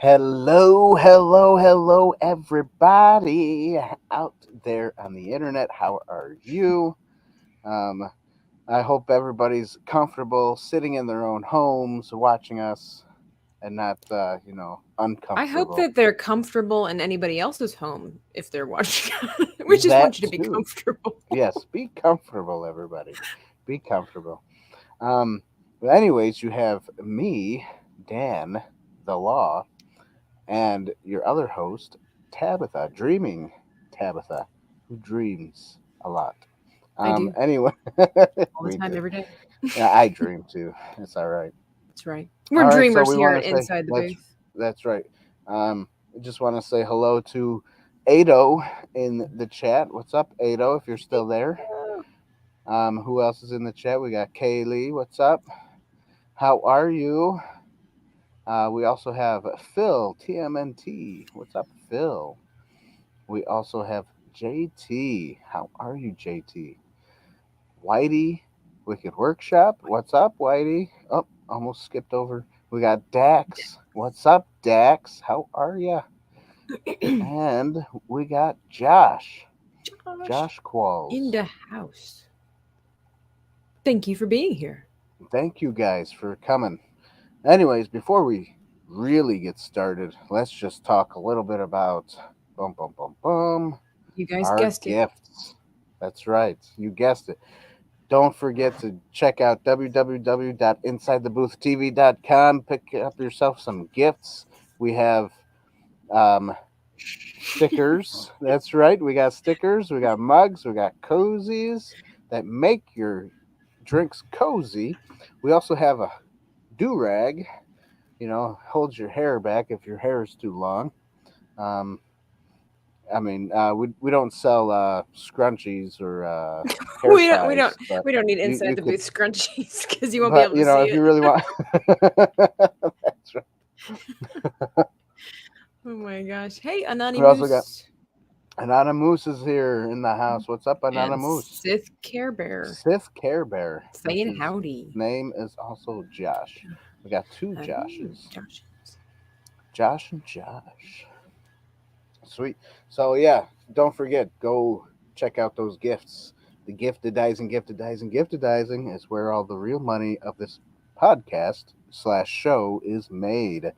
Hello, hello, hello, everybody out there on the internet. How are you? Um, I hope everybody's comfortable sitting in their own homes watching us and not, I hope uncomfortable. that they're comfortable in anybody else's home if they're watching. We just That want you to be too. comfortable. Yes, be comfortable, everybody. Be comfortable. But anyways, you have me, Dan, the Law, and your other host, Tabitha, dreaming Tabitha, who dreams a lot. I do Anyway, all the me time, too. every day. Yeah, I dream too. It's all right. That's right. We're All right, so dreamers we here want at to say Inside the let's. Booth. That's right. I just want to say hello to Ado in the chat. What's up, Ado? If you're still there. Oh, Who else is in the chat? We got Kaylee. What's up? How are you? We also have Phil TMNT. What's up, Phil? We also have JT. How are you, JT? Whitey, Wicked Workshop. What's up, Whitey? Oh, almost skipped over. We got Dax. What's up, Dax? How are ya? And we got Josh. Josh Josh in Qualls. the house. Thank you for being here. Thank you guys for coming. Anyways, before we really get started, let's just talk a little bit about bum bum bum bum You guys our guessed it. gifts. That's right. You guessed it. Don't forget to check out www.insidethebooth.tv.com. Pick up yourself some gifts. We have um, stickers. That's right. We got stickers. We got mugs. We got cozies that make your drinks cozy. We also have a do rag. Holds your hair back if your hair is too long. Um, we don't sell scrunchies or hair we don't we don't ties, but we don't need you Inside the could. Booth scrunchies because you won't be But able to see if it. you really want, that's right. Oh my gosh. Hey, We also got Anonymous Anonymous is here in the house. What's up, and Anonymous? Sith Care Bear Sith Care Bear, which saying is howdy. name is also Josh. We got two Oh, Joshes, Josh. Josh and Josh. Sweet. So yeah, don't forget, go check out those gifts. The giftedizing is where all the real money of this podcast/show is made.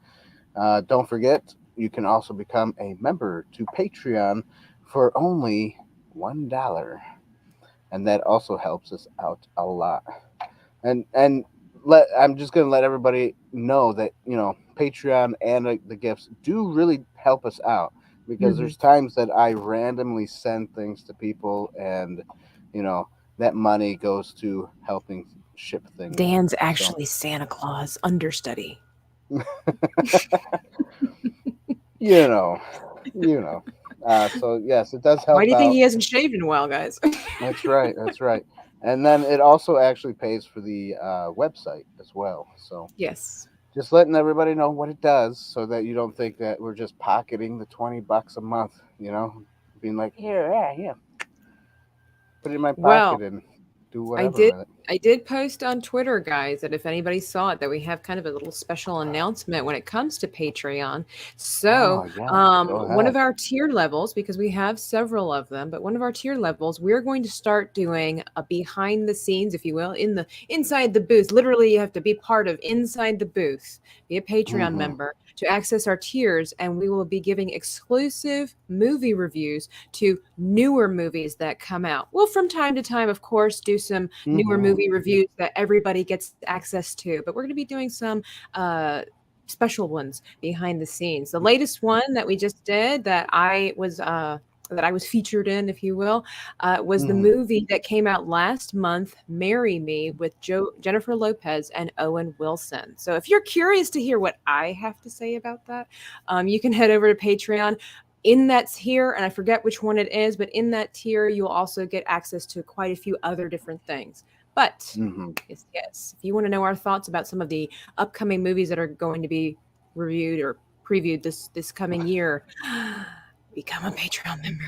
Don't forget, you can also become a member to Patreon for only $1, and that also helps us out a lot. And I'm just gonna let everybody know that Patreon and the gifts do really help us out because Mhm. there's times that I randomly send things to people, and you know that money goes to helping ship things. Dan's So actually Santa Claus understudy. you know, you know. So yes, it does Why do help you think out. he hasn't shaved in a while, guys? That's right. That's right. And then it also actually pays for the website as well. So Yes. just letting everybody know what it does, so that you don't think that we're just pocketing the $20 a month. Being like, here, yeah, put it in my Well, pocket and do I whatever did with it. I did post on Twitter, guys, that if anybody saw it, that we have kind of a little special announcement when it comes to Patreon. So, Oh yeah, go one ahead. of our tier levels, because we have several of them, but one of our tier levels, we're going to start doing a behind the scenes, if you will, in the inside the booth. Literally, you have to be part of inside the booth, be a Patreon Mm-hmm. member to access our tiers, and we will be giving exclusive movie reviews to newer movies that come out. We'll from time to time, of course, do some newer Mm-hmm. movie reviews that everybody gets access to, but we're going to be doing some special ones behind the scenes. The latest one that we just did that I was featured in, if you will, was the Mm-hmm. movie that came out last month, "Marry Me," with Jennifer Lopez and Owen Wilson. So if you're curious to hear what I have to say about that, you can head over to Patreon. In that tier, and I forget which one it is, but in that tier, you'll also get access to quite a few other different things. But Mm-hmm. yes, if you want to know our thoughts about some of the upcoming movies that are going to be reviewed or previewed this coming year, become a Patreon member.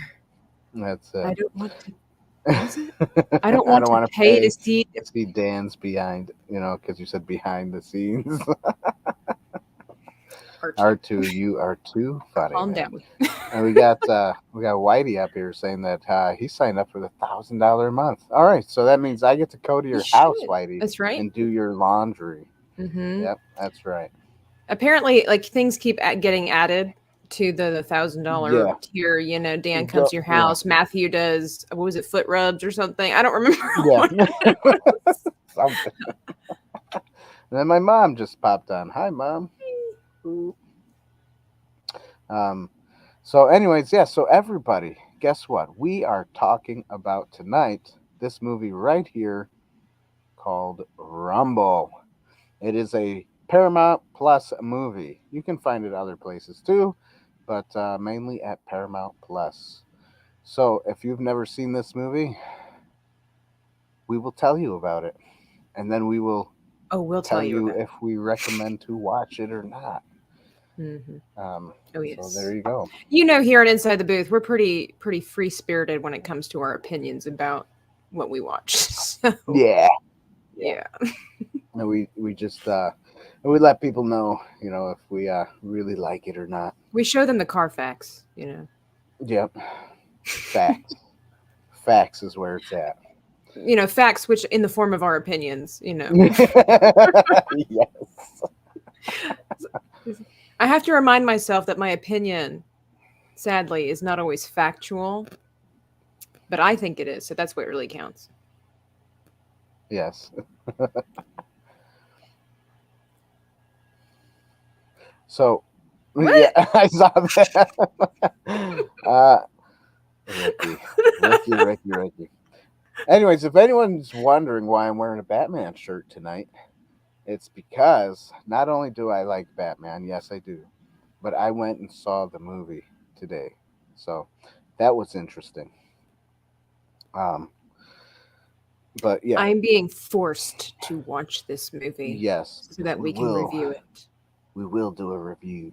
That's I it. don't want to. What is it? I don't I want don't to want to pay to pay see. to see Dan's behind, because you said behind the scenes. R2, you are too funny, Calm man. down. And we got Whitey up here saying that he signed up for the $1,000 a month. All right, so that means I get to go to You your house, should. Whitey, That's right. and do your laundry. Hmm. Yep, that's right. Apparently, like things keep getting added to the $1,000 Yeah, tier. You know, you Dan comes go. to your Yeah, house. Matthew does what was it, foot rubs or something? I don't remember yeah, what it was. something. And then my mom just popped on. Hi, mom. Um, so, anyways, yeah. So everybody, guess what? We are talking about tonight this movie right here called Rumble. It is a Paramount Plus movie. You can find it other places too, but mainly at Paramount Plus. So if you've never seen this movie, we will tell you about it, and then we will Oh, we'll tell tell you you about if we recommend to watch it or not. it. Hmm. Oh So there yes. you go. You know, here at Inside the Booth, we're pretty free spirited when it comes to our opinions about what we watch. So Yeah, yeah. yeah, And we just we let people know, if we really like it or not. we show them the Carfax. You know, Yep, facts. Facts is where it's at. facts which in the form of our opinions. Yes. I have to remind myself that my opinion, sadly, is not always factual, but I think it is. So that's what really counts. Yes. So, yeah, What? I saw that. uh, Ricky. Anyways, if anyone's wondering why I'm wearing a Batman shirt tonight, it's because not only do I like Batman, yes, I do, but I went and saw the movie today. So that was interesting. Um, but yeah, I'm being forced to watch this movie yes, so because that we can review it. we will do a review.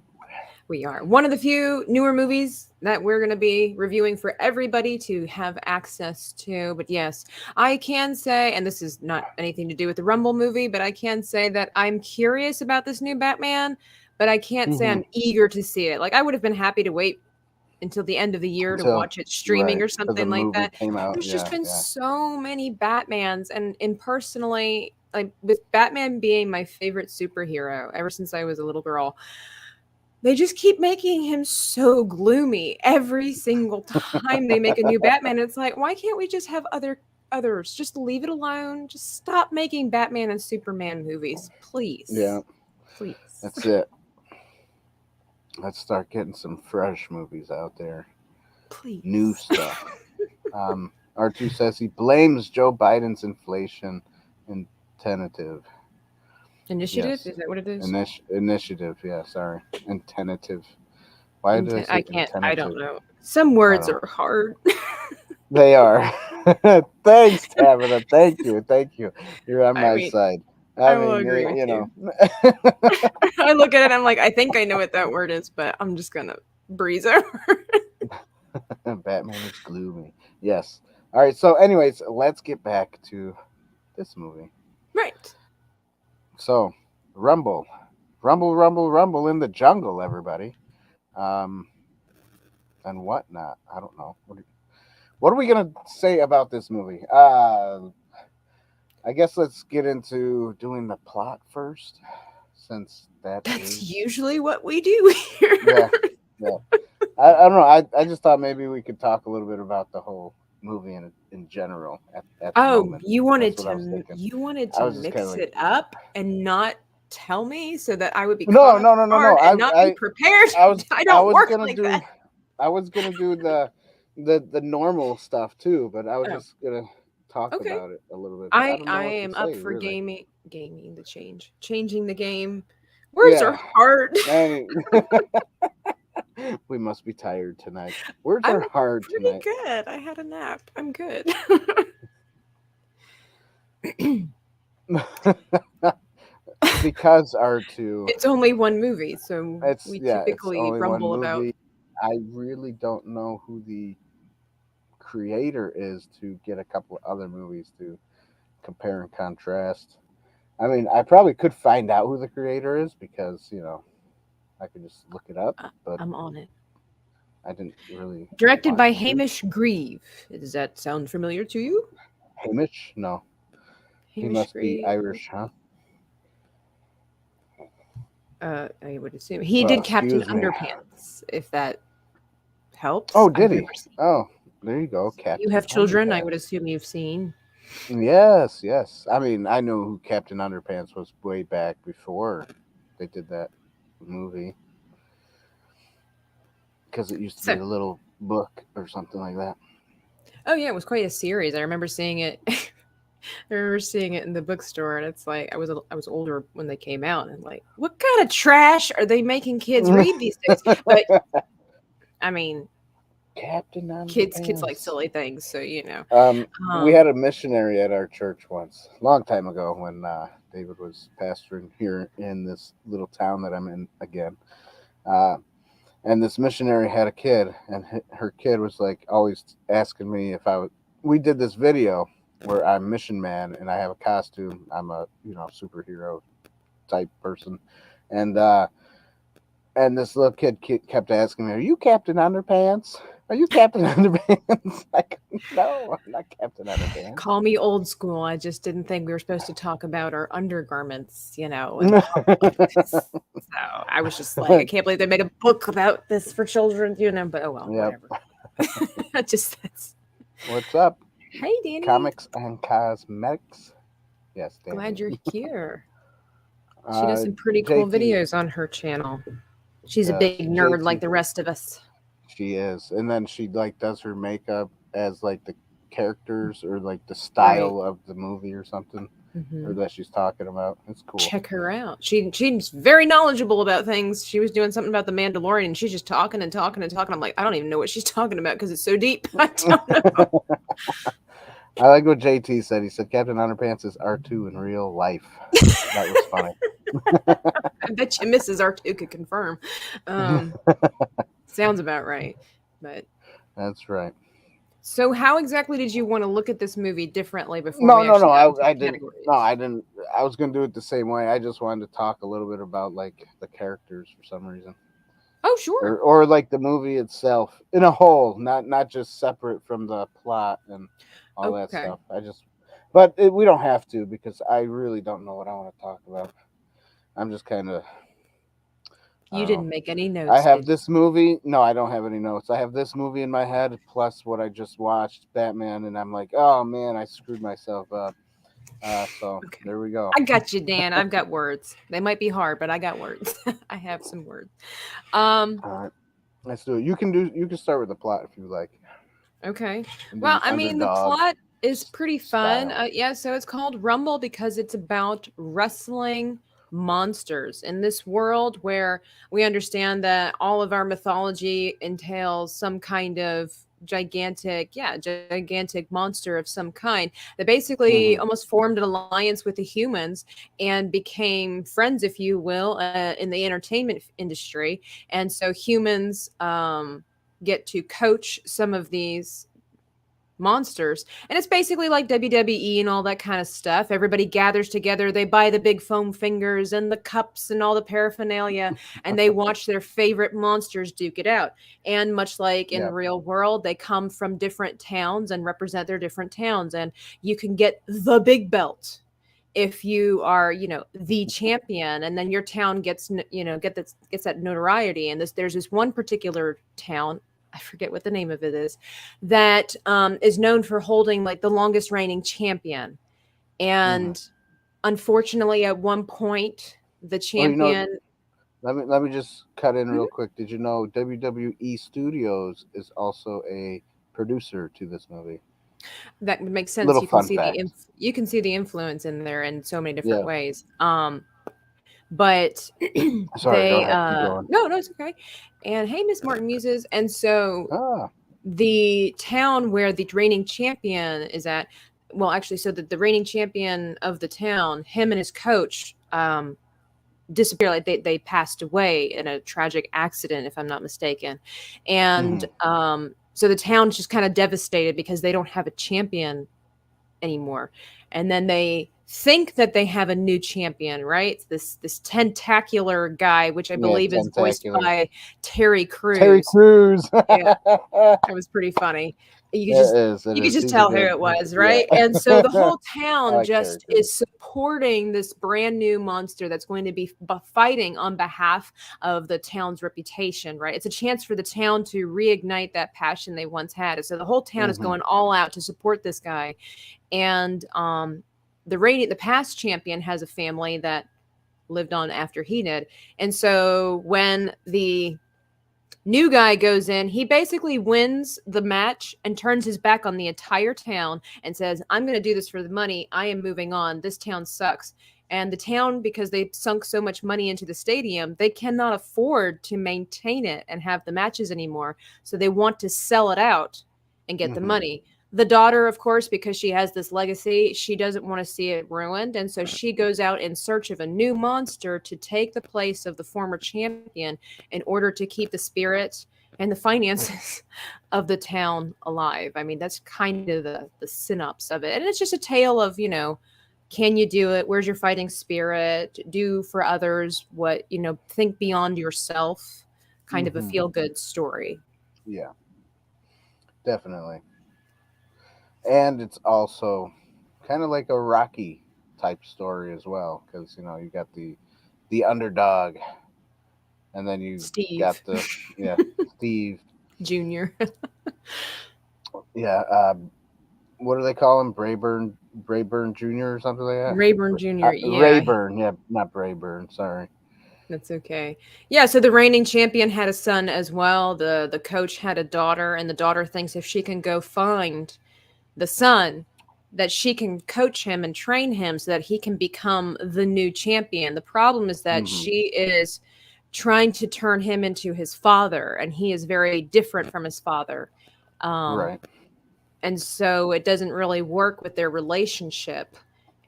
We are one of the few newer movies that we're going to be reviewing for everybody to have access to. But yes, I can say, and this is not anything to do with the Rumble movie, but I can say that I'm curious about this new Batman, but I can't say Hmm. I'm eager to see it. Like, I would have been happy to wait until the end of the year to Until watch it streaming right, or because the something like movie that. came out. There's just Yeah, been yeah. so many Batmans, and personally, like with Batman being my favorite superhero ever since I was a little girl, they just keep making him so gloomy every single time they make a new Batman. It's like, why can't we just have others? Just leave it alone. Just stop making Batman and Superman movies, Yeah, please. Please. that's it. Let's start getting some fresh movies out there. New Please. stuff. R2 says he blames Joe Biden's inflation and tentative. Initiative? Yes. Is that what it is? Initiative. Yeah, sorry. And tentative. Why did I I say can't, I don't intentative? know. Some I words don't. are hard. They are. Thanks, Tabitha. Thank you. Thank you. You're on I my mean, side. I I will mean, agree with you you. know. I look at it, I'm like, I think I know what that word is, but I'm just gonna breeze over. Batman is gloomy. Yes. All right. So, anyways, let's get back to this movie. Right. So, Rumble, Rumble, Rumble, Rumble in the jungle, everybody. Um, and whatnot. I don't know. What are we gonna say about this movie? I guess let's get into doing the plot first, since that That's is usually what we do here. yeah, yeah. I don't know. I just thought maybe we could talk a little bit about the whole movie in general at the Oh, moment. you wanted That's what I was thinking. you wanted I to was just kind of mix like, it up and not tell me so that I would be caught no, off no, no, no, no. guard and not be prepared. I was I I don't was work gonna like do that. the normal stuff too, but I was Oh, just gonna talk okay. about it a little bit. But I don't I know what to am up say for really. gaming the changing the game. Words Yeah, are hard. I we must be tired tonight. Words I'm are hard pretty tonight. good. I had a nap. I'm good. Because R2, It's only one movie, so we it's typically only one rumble about. movie. I really don't know who the creator is to get a couple of other movies to compare and contrast. I mean, I probably could find out who the creator is because I could just look it up, Uh, but I'm on it. I didn't really Directed want by to. Hamish Grieve. Does that sound familiar to you? Hamish? No, he Hamish must be Grieve. Irish, huh? I would assume he Well, did Captain excuse me. Underpants. If that helps, Oh, I've did never he? seen. Oh, there you go, You Captain have children. I would Underpants. assume you've seen. Yes, yes. I mean, I knew who Captain Underpants was way back before they did that movie because it used to be So, a little book or something like that. oh yeah, it was quite a series. I remember seeing it. I remember seeing it in the bookstore, and it's like I was older when they came out, and like, what kind of trash are they making kids read these days? But I mean, Captain kids like Underpants. silly things, so you know. We Um, had a missionary at our church once, a long time ago, when David was pastoring here in this little town that I'm in again. Uh, and this missionary had a kid, and her kid was like always asking me if I would. We did this video where I'm mission man and I have a costume. I'm a superhero type person, and this little kid kept asking me, "Are you Captain Underpants? Are you Captain Underpants?" Like, no, I'm not Captain Underpants. Call me old school. I just didn't think we were supposed to talk about our undergarments, and so I was just like, I can't believe they made a book about this for children. But oh well, Yep. whatever. Just that's. What's up? Hey, Danny. Comics and cosmetics. Yes, Glad Danny. you're here. She does Uh, some pretty cool JT. videos on her channel. She's a big Yes, nerd like JT. the rest of us. She is, and then she like does her makeup as like the characters or like the Right. style of the movie or something, or Hmm. that she's talking about. It's cool. Check her out. She's very knowledgeable about things. She was doing something about the Mandalorian, and she's just talking and talking and talking. I'm like, I don't even know what she's talking about because it's so deep. I don't know. I like what JT said. He said Captain Underpants is R2 in real life. That was funny. I bet you Mrs. R2 could confirm. Um, Sounds about right. But That's right. so, how exactly did you want to look at this movie differently before No, we no, no. actually got into I the didn't. No, categories? I didn't. I was gonna do it the same way. I just wanted to talk a little bit about like the characters for some reason, Oh, sure. or like the movie itself in a whole, not just separate from the plot and all that Okay. stuff. But we don't have to because I really don't know what I want to talk about. I'm just kind of, I You don't know. didn't make any I notes, have did you? this movie. No, I don't have any notes. I have this movie in my head plus what I just watched, Batman, and I'm like, oh man, I screwed myself up. So Okay. there we go. I got you, Dan. I've got words. They might be hard, but I got words. I have some words. Um, All right, let's do it. You can do. You can start with the plot if you like, okay. and Well, do I mean, the underdog plot is pretty fun. style. Yeah, so it's called Rumble because it's about wrestling monsters in this world where we understand that all of our mythology entails some kind of gigantic monster of some kind that basically Hmm. almost formed an alliance with the humans and became friends, if you will, in the entertainment industry. And so humans get to coach some of these monsters. And it's basically like WWE and all that kind of stuff. Everybody gathers together, they buy the big foam fingers and the cups and all the paraphernalia, and they watch their favorite monsters duke it out. And much like in Yep. real world, they come from different towns and represent their different towns. And you can get the big belt if you are the champion, and then your town gets that notoriety. And there's this one particular town, I forget what the name of it is, that is known for holding like the longest reigning champion. Hmm. And unfortunately, at one point, the Well, champion. let me just cut in real Mhm. quick. Did you know WWE Studios is also a producer to this movie? That makes sense. Little You can fun see fact. you can see the influence in there in so many different Yeah. ways. But Sorry. Go they ahead. Keep going. no, it's okay. And hey, Miss Martin Muses. And so Ah. the town where the reigning champion is at, well, actually, so that the reigning champion of the town, him and his coach, disappeared. Like they passed away in a tragic accident, if I'm not mistaken. And Hmm. so the town's just kind of devastated because they don't have a champion anymore. And then they think that they have a new champion, right? This tentacular guy, which I Yeah, believe is voiced tentacular. by Terry Terry Crews. Crews. Yeah, It that was pretty funny. You could just is. It you could is. just He's a tell who good. it was, Yeah. right? And so the I whole town like Terry just Crews. is supporting this brand new monster that's going to be fighting on behalf of the town's reputation, right? It's a chance for the town to reignite that passion they once had. And so the whole town is Hmm. going all out to support this guy. And the past champion has a family that lived on after he did. And so when the new guy goes in, he basically wins the match and turns his back on the entire town and says, I'm going to do this for the money. I am moving on. This town sucks. And the town, because they sunk so much money into the stadium, they cannot afford to maintain it and have the matches anymore. So they want to sell it out and get the Hmm. money. The daughter, of course, because she has this legacy, she doesn't want to see it ruined. And so she goes out in search of a new monster to take the place of the former champion in order to keep the spirit and the finances of the town alive. I mean, that's kind of the synopsis of it. And it's just a tale of, can you do it? Where's your fighting spirit? Do for others what, think beyond yourself, kind of a Hmm. feel good story. Yeah, definitely. And it's also kind of like a Rocky type story as well, because you got the underdog, and then you got Steve the yeah Steve. Jr. Yeah, what do they call him? Brayburn Jr. or something like that. Rayburn Jr. Yeah, Rayburn, yeah, not Brayburn. Sorry. that's okay. Yeah, so the reigning champion had a son as well. The coach had a daughter, and the daughter thinks if she can go find the son, that she can coach him and train him so that he can become the new champion. The problem is that Hmm. she is trying to turn him into his father, and he is very different from his father. Um, Right. and so it doesn't really work with their relationship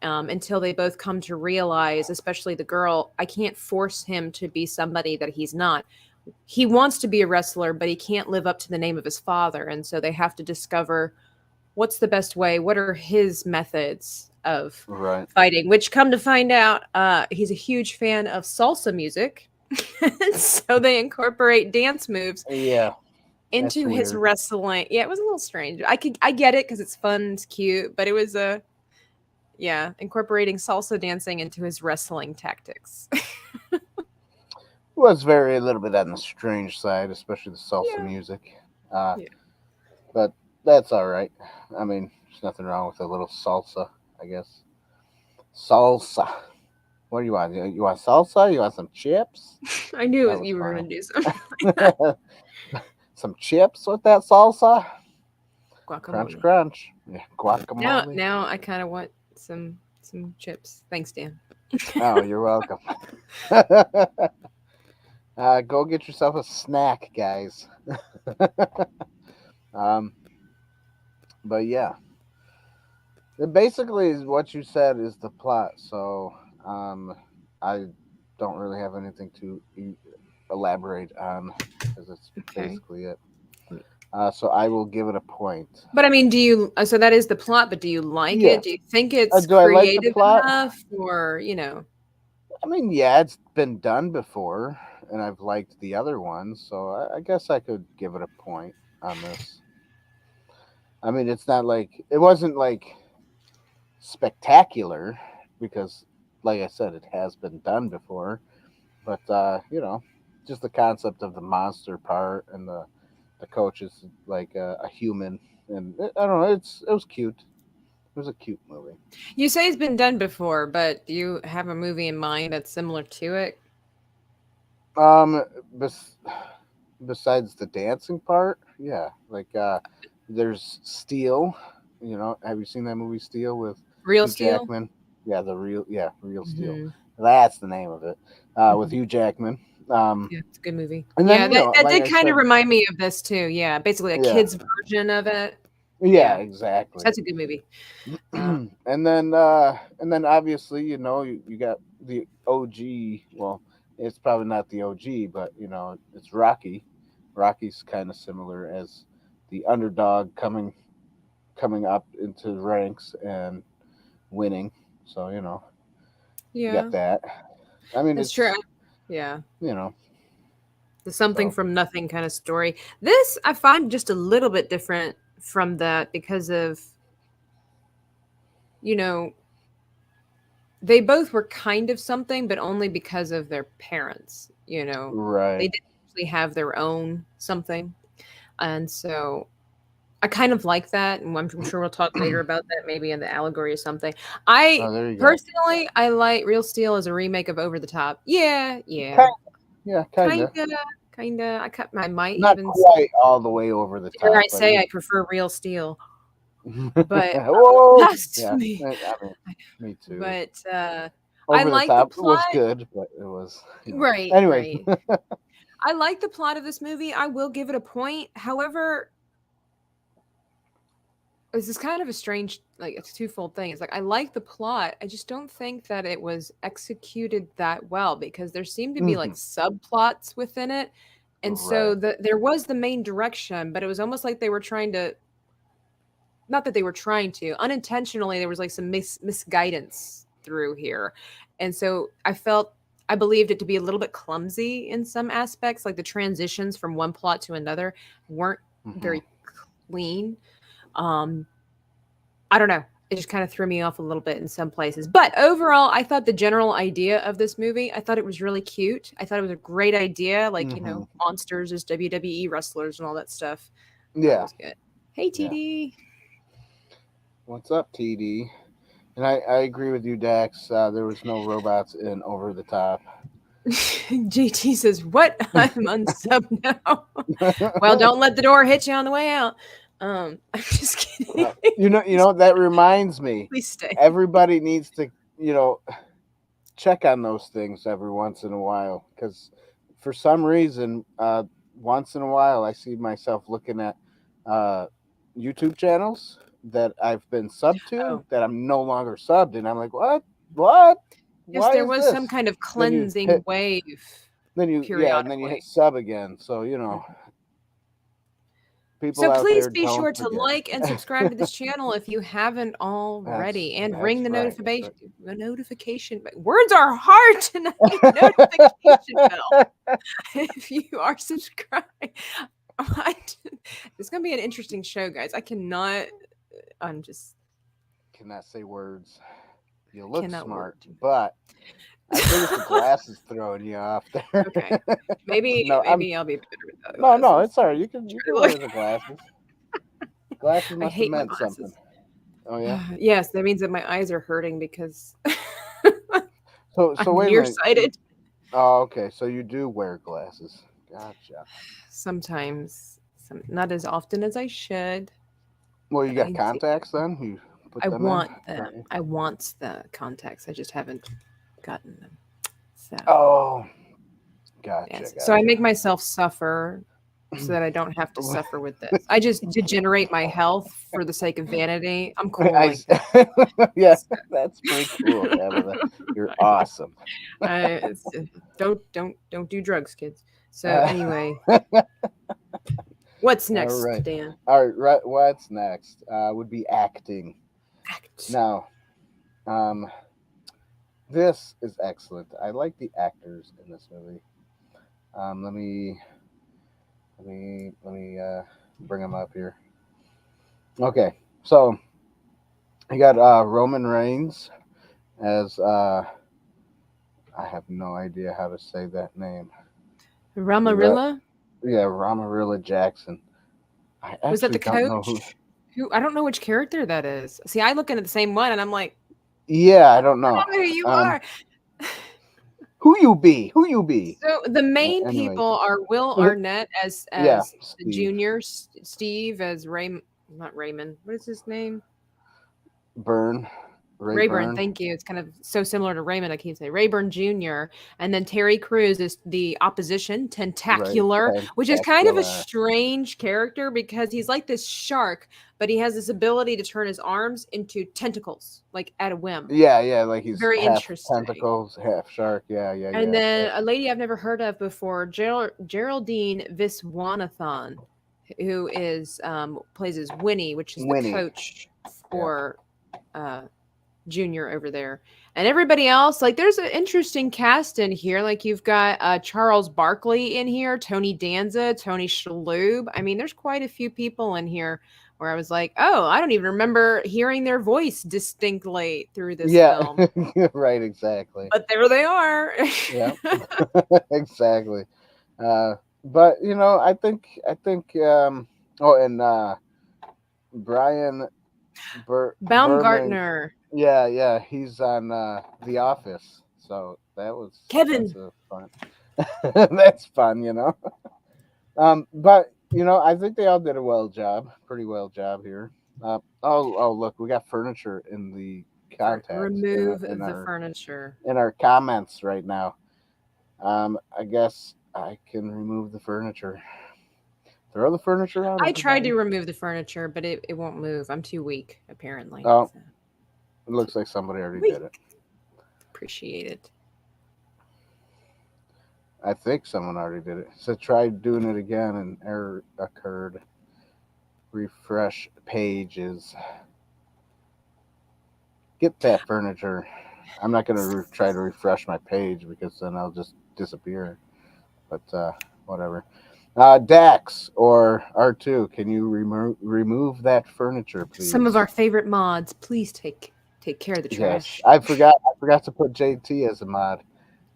until they both come to realize, especially the girl, I can't force him to be somebody that he's not. He wants to be a wrestler, but he can't live up to the name of his father. And so they have to discover what's the best way, what are his methods of Right. fighting, which come to find out he's a huge fan of salsa music. So they incorporate dance moves Yeah, that's into his weird. wrestling. Yeah, it was a little strange. I get it because it's fun, it's cute, but it was a yeah, incorporating salsa dancing into his wrestling tactics. Was very a little bit on the strange side, especially the salsa Yeah. music. Uh, Yeah. but that's all right. I mean, there's nothing wrong with a little salsa, I guess. Salsa. What do you want? You want salsa? You want some chips? I knew That was you were funny. going to do something like that. Some chips with that salsa? Crunch, Guacamole. crunch. Yeah, Now guacamole. now I kind of want some chips. Thanks, Dan. Oh, you're welcome. Go get yourself a snack, guys. um, but yeah, it basically is what you said is the plot. So I don't really have anything to elaborate on because it's Okay. basically it. So I will give it a point. But I mean, do you so that is the plot, but do you like Yeah. it? Do you think it's Do I like the creative plot? enough or? I mean, yeah, it's been done before, and I've liked the other ones, so I guess I could give it a point on this. I mean, it's not like it wasn't like spectacular because, like I said, it has been done before. But just the concept of the monster part and the coach is like a human, and I don't know, it was cute. It was a cute movie. You say it's been done before, but do you have a movie in mind that's similar to it? Um, bes- Besides the dancing part, yeah, like there's Steel. Have you seen that movie Steel with Real Hugh Steel? Jackman? Yeah, Real Steel. Mhm. That's the name of it. With Mhm. Hugh Jackman. Um, Yeah, it's a good movie. and Yeah, then that like did I kind of said, remind me of this too. Yeah, basically a yeah, kid's version of it. yeah, Yeah, exactly. that's a good movie. Uh, And then obviously you got the OG. Well, it's probably not the OG, but it's Rocky. Rocky's kind of similar as the underdog coming. coming up into ranks and winning. So you got Yeah, that. I mean, that's true. it's Yeah. you know The something so from nothing kind of story. This I find just a little bit different from that because of, you know, they both were kind of something, but only because of their parents. They right. didn't actually have their own something. And so I kind of like that. And I'm sure we'll talk later about that, maybe in the allegory or something. I Oh, there you go. personally, I like Real Steel as a remake of Over the Top. Yeah, Kind, yeah. yeah, kind of. Kinda, kinda. I might Not even say, quite all the way over the dare I top, but say, I prefer Real Steel. But whoa, that's yeah. me. I mean, me too. But I Over the like the top plot. was good, but it was Right, Anyways, right. I like the plot of this movie. I will give it a point. However, this is kind of a strange, like, it's a twofold thing. It's like I like the plot. I just don't think that it was executed that well because there seemed to be like hmm subplots within it. And so right. there was the main direction, but it was almost like they were trying to, not that they were trying to, unintentionally there was like some misguidance through here. And so I believed it to be a little bit clumsy in some aspects, like the transitions from one plot to another weren't hmm very clean. um I don't know, it just kind of threw me off a little bit in some places, but overall I thought the general idea of this movie, I thought it was really cute. I thought it was a great idea, like, hmm monsters as WWE wrestlers and all that stuff. I thought it Yeah, was good. Hey, yeah. TD. What's up, TD? And I agree with you, Dax. There was no robots in Over the Top. JT says, "What? I'm unsub now." Well, don't let the door hit you on the way out. I'm just kidding. That reminds me. Please stay. Everybody needs to, you know, check on those things every once in a while because for some reason, once in a while, I see myself looking at uh, YouTube channels that I've been subbed to Oh, that I'm no longer subbed, and I'm like, what? What? yes, Why there is was some this? kind of Then you hit, cleansing wave and then you hit periodically. sub again. So people So out please there be don't sure to forget. like and subscribe to this channel if you haven't already, and ring that's the right. That's right. notification. Words are hard tonight. Notification bell if you are subscribed. It's gonna be an interesting show, guys. I cannot. I'm just Cannot say words. You look cannot word. smart, but I think it's the glasses throwing you off there. Okay, maybe no, I'm maybe I'll be better without no. glasses. It's all right. You can Try to wear the glasses. Glasses I must have hate my meant something. glasses. Oh yeah. Yes, that means that my eyes are hurting because So I'm wait a minute. nearsighted. Oh, okay. So you do wear glasses. Gotcha. Sometimes, not as often as I should, Well, you but I got do. contacts then. You put I them in, want them. don't you? I want the contacts. I just haven't gotten them. So, Oh, gotcha, yes. So I gotcha. make myself suffer so that I don't have to suffer with this. I just degenerate my health for the sake of vanity. I'm cool I, like that. yeah, that's pretty cool, Tabitha. You're awesome. Don't do drugs, kids. So Uh, anyway, what's all next, right. Dan? All right. Right. What's next? Would be acting. Act. Now, um, this is excellent. I like the actors in this movie. Let me bring them up here. Okay, so you got Roman Reigns as I have no idea how to say that name. Ra- Ramarilla? yeah, Ramarilla Jackson. I Was that actually the don't know who. coach? Who I don't know which character that is. See, I look at the same one and I'm like, Yeah, I don't I know. don't know who you Um, are. who you be? Who you be? So the main Anyways, people are Will uh, Arnett yeah, as the Steve junior, Steve as not Raymond. What is his name? Byrne, Ray Rayburn, Byrne, thank you. It's kind of so similar to Raymond. I can't say Rayburn Jr. And then Terry Crews is the opposition, right? Tentacular, which is kind of a Tentacular. strange character because he's like this shark, but he has this ability to turn his arms into tentacles, like at a whim. Yeah, yeah, like he's Very half interesting. tentacles, half shark. Yeah, yeah, And yeah. then That's a lady I've never heard of before, Geraldine Viswanathan. who is plays as Winnie, which is the Winnie. coach Yeah. for uh, Junior over there. And everybody else, like, there's an interesting cast in here. Like, you've got Charles Barkley in here, Tony Danza, Tony Shalhoub. I mean, there's quite a few people in here where I was like, oh, I don't even remember hearing their voice distinctly through this Yeah. film. Right. Exactly. But there they are. Yeah. Exactly. But I think. Oh, and Brian Berman. Baumgartner, Yeah, yeah, he's on The Office, so that's Kevin. a fun. That's fun. But I think they all did a pretty well job here. Oh, look, we got furniture in the contacts Remove in the our furniture. comments right now. I guess I can remove the furniture. Throw the furniture out, I tried to everybody. remove the furniture, but it won't move. I'm too weak, apparently. Oh, So, it looks like somebody already weak. did it. Appreciate it. I think someone already did it. So try doing it again, and error occurred. Refresh pages. Get that furniture. I'm not gonna try to refresh my page because then I'll just disappear. But whatever. Dax or R2, can you remove that furniture, Some of please? our favorite mods, please take care of the Yes, trash. I forgot. I forgot to put JT as a mod.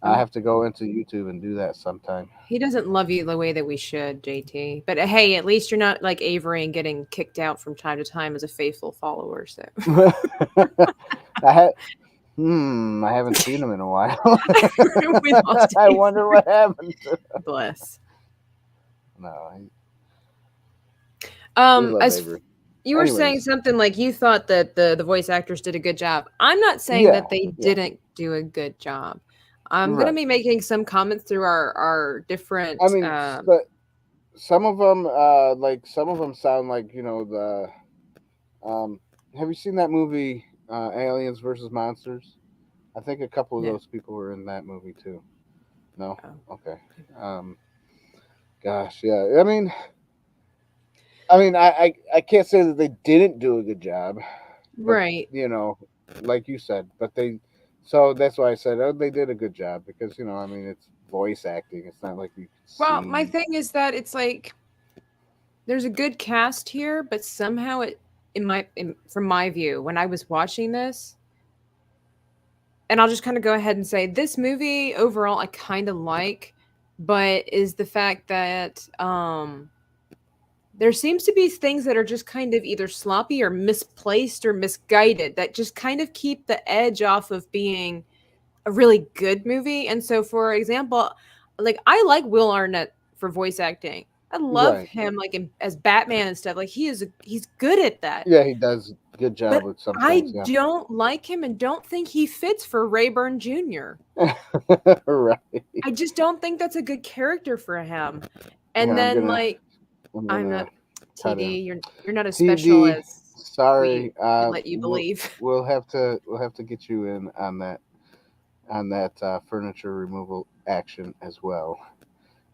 I Oh, have to go into YouTube and do that sometime. he doesn't love you the way that we should, JT. But hey, at least you're not like Avery and getting kicked out from time to time as a faithful follower. So I had I haven't seen him in a while. we lost I wonder Avery. what happened to. Bless. No, we love As Avery. you were saying Anyways, something like you thought that the voice actors did a good job. I'm not saying yeah, that they yeah, didn't do a good job. I'm gonna right. be making some comments through our I different mean, but some of them sound like the. Um, have you seen that movie, Aliens versus Monsters? I think a couple of no. those people were in that movie too. No, Oh. okay. Um, Gosh, yeah. I can't say that they didn't do a good job, but Right. you know, like you said, but they. So that's why I said, oh, they did a good job because it's voice acting. It's not like you can Well, my see. thing is that it's like there's a good cast here, but somehow from my view, when I was watching this, and I'll just kind of go ahead and say this movie overall I kind of like, but is the fact that there seems to be things that are just kind of either sloppy or misplaced or misguided that just kind of keep the edge off of being a really good movie. And so, for example, like I like Will Arnett for voice acting. I love Right. him like as Batman and stuff. Like he's good at that. Yeah, he does good job But with some things. I don't like him and don't think he fits for Rayburn Jr. Yeah. Right. I just don't think that's a good character for him. Here, And then like I'm I'm gonna not cut TD, in. you're not as special TD. as we Sorry. would let you believe. We'll have to get you in on that furniture removal action as well.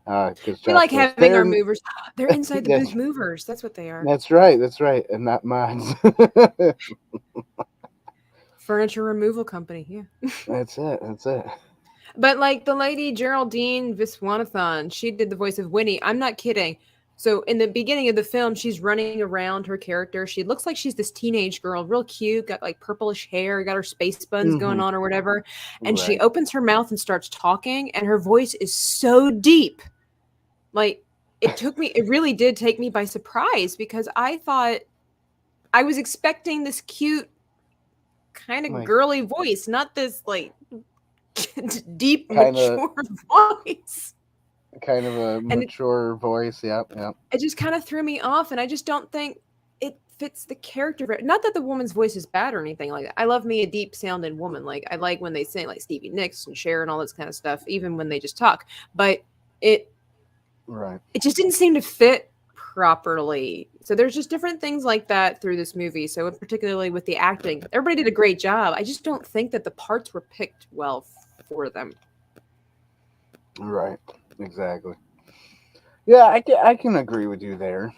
Because We Josh like goes, having our movers. They're inside the booth that's movers. That's what they are. that's right, and not mods. Furniture removal company. Yeah. That's it. That's it. But like the lady Geraldine Viswanathan, she did the voice of Winnie. I'm not kidding. So in the beginning of the film, she's running around her character. She looks like she's this teenage girl, real cute, got like purplish hair, got her space buns going Hmm. on or whatever. And she Right. opens her mouth and starts talking, and her voice is so deep. Like it really did take me by surprise because I thought I was expecting this cute kind of Like girly voice, not this like deep kind of mature voice. a And mature voice. Yep. Yep. it just kind of threw me off, and I just don't think it fits the character. Not that the woman's voice is bad or anything like that. I love me a deep sounding woman. Like I like when they sing like Stevie Nicks and Cher and all this kind of stuff, even when they just talk. But it Right. it just didn't seem to fit properly. So there's just different things like that through this movie. So particularly with the acting, everybody did a great job. I just don't think that the parts were picked well for them. Right. Exactly. Yeah, I can agree with you there.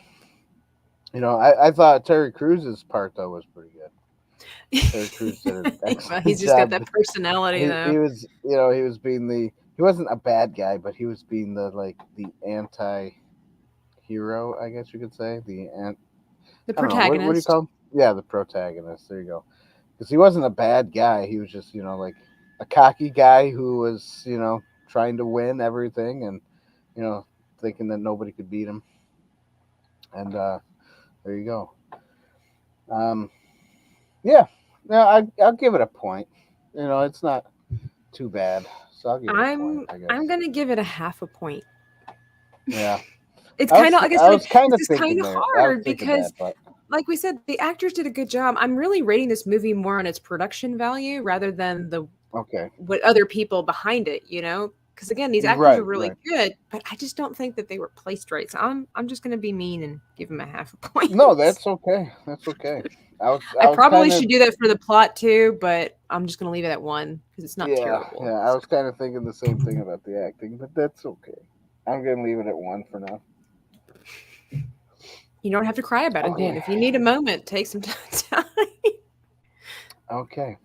I thought Terry Cruz's part though was pretty good. Terry Crews did an Well, excellent he's just got job. that personality, He though. was, he was being he wasn't a bad guy, but he was being the anti-hero, I guess you could say. The I don't know, what do you protagonist. call him? Yeah, the protagonist. There you go. Because he wasn't a bad guy. He was just, like a cocky guy who was, trying to win everything and, you know, thinking that nobody could beat him. And there you go. Um, yeah, no, I'll give it a point. It's not too bad, so I'll give it a point, I guess. I'm gonna give it a half a point. Yeah, It's kind of like I I said, was kind this of is kind thinking of there. I was hard thinking because, that, but like we said, the actors did a good job. I'm really rating this movie more on its production value rather than the okay, what other people behind it. Because again, these actors are right, really right. good, but I just don't think that they were placed right. So I'm just gonna be mean and give them a half a point. No, that's okay. That's okay. I I was probably kind should of do that for the plot too, but I'm just gonna leave it at one because it's not yeah, terrible. yeah. I So was kind of thinking the same thing about the acting, but that's okay. I'm gonna leave it at one for now. you don't have to cry about it at the end. Okay, If you need a moment, take some time. okay.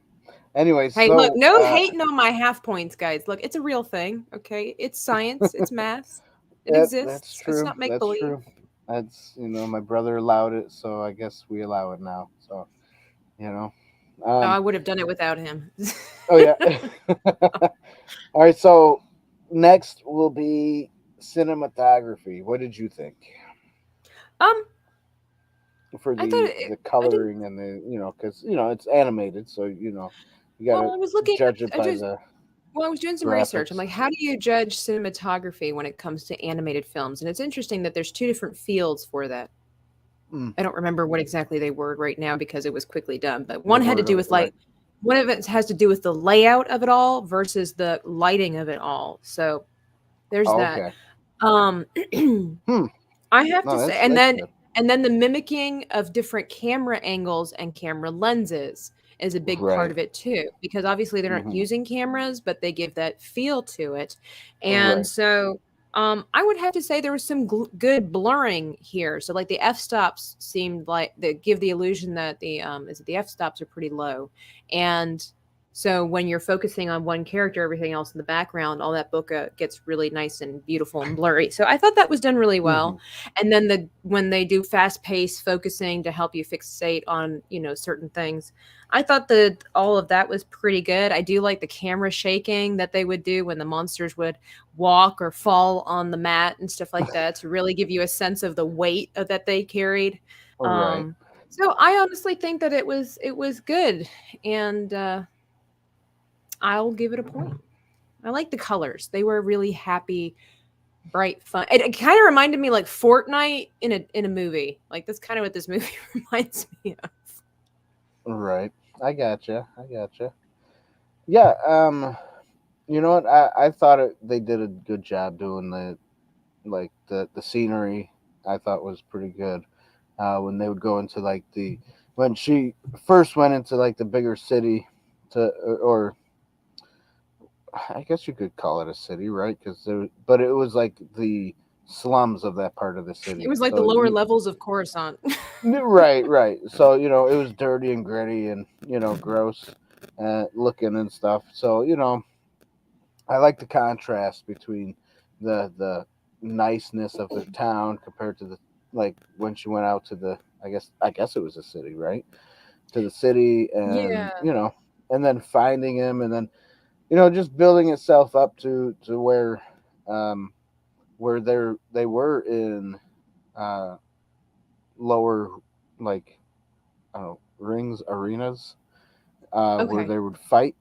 Anyway, Hey, look, so no hating on my half points, guys. Look, it's a real thing, okay? It's science, it's math. It that's exists. It's true. not make That's believe. true. That's my brother allowed it, so I guess we allow it now. So you know, Oh, I um. would have done it without him. Oh yeah. All right. So next will be cinematography. What did you think um, for I thought the I didn't. coloring and because it's animated, so you got Well, to I was looking. judge it I by just the Well, I was doing some research. I'm graphics. like, how do you judge cinematography when it comes to animated films? And it's interesting that there's two different fields for that. Mm, I don't remember what exactly they were right now because it was quickly done, but the one had to word do of it, with right? one of it has to do with the layout of it all versus the lighting of it all. So there's Oh, that. okay. Um, Hmm. I have to No, say, that's good. and then the mimicking of different camera angles and camera lenses is a big part Right. of it too, because obviously they're not Hmm. using cameras, but they give that feel to it. And Right. so I would have to say there was some good blurring here. So like the f stops seemed like they give the illusion that the f stops are pretty low, and so when you're focusing on one character, everything else in the background, all that bokeh gets really nice and beautiful and blurry. So I thought that was done really Hmm. well. And then when they do fast paced focusing to help you fixate on certain things, I thought that all of that was pretty good. I do like the camera shaking that they would do when the monsters would walk or fall on the mat and stuff like that to really give you a sense of the weight that they carried. Right. Um, so I honestly think that it was good, and I'll give it a point. I like the colors. They were really happy, bright, fun. It kind of reminded me like Fortnite in a movie. Like that's kind of what this movie reminds me of. Right. I gotcha. I gotcha. Yeah. You know what? I thought they did a good job doing the scenery. I thought was pretty good. When they would go into when she first went into the bigger city or I guess you could call it a city, right? But it was like the slums of that part of the It city. was like the So lower levels of Coruscant. right, right. So it was dirty and gritty and gross looking and stuff. So I like the contrast between the niceness of the town compared to the when she went out to I guess it was a city, right? To the city Yeah. and and then finding him and then just building itself up to um where they were in uh lower like I don't know rings arenas where Okay. they would fight,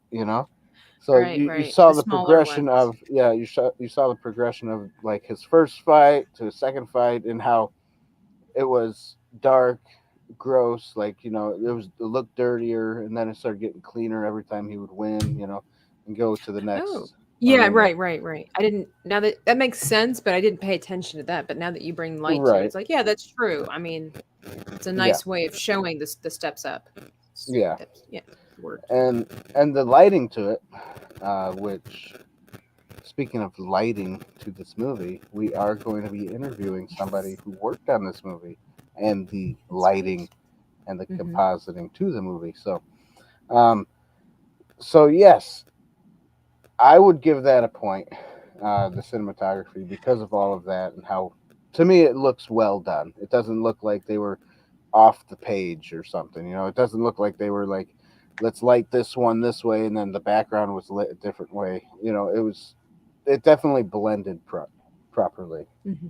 so Right. you Right. saw The the smaller progression ones. of you saw the progression of like his first fight to his second fight and how it was dark, gross, like it looked dirtier and then it started getting cleaner every time he would win, and go to the Oh. next Yeah. arena. Right. Right. Right. I didn't. Now that makes sense, but I didn't pay attention to that. But now that you bring light to it, Right. it's like, yeah, that's true. I mean, it's a Yeah. nice way of showing the steps up. Yeah. Yeah. Word. And the lighting to it, which speaking of lighting to this movie, we are going to be interviewing somebody who worked on this movie and the That's right. lighting and the Hmm. compositing to the movie. Um, so yes, I would give that a point, the cinematography, because of all of that and how, to me, it looks well done. It doesn't look like they were off the page or something. You know, it doesn't look like they were like, let's light this one this way and then the background was lit a different way. You know, it definitely blended properly. Hmm.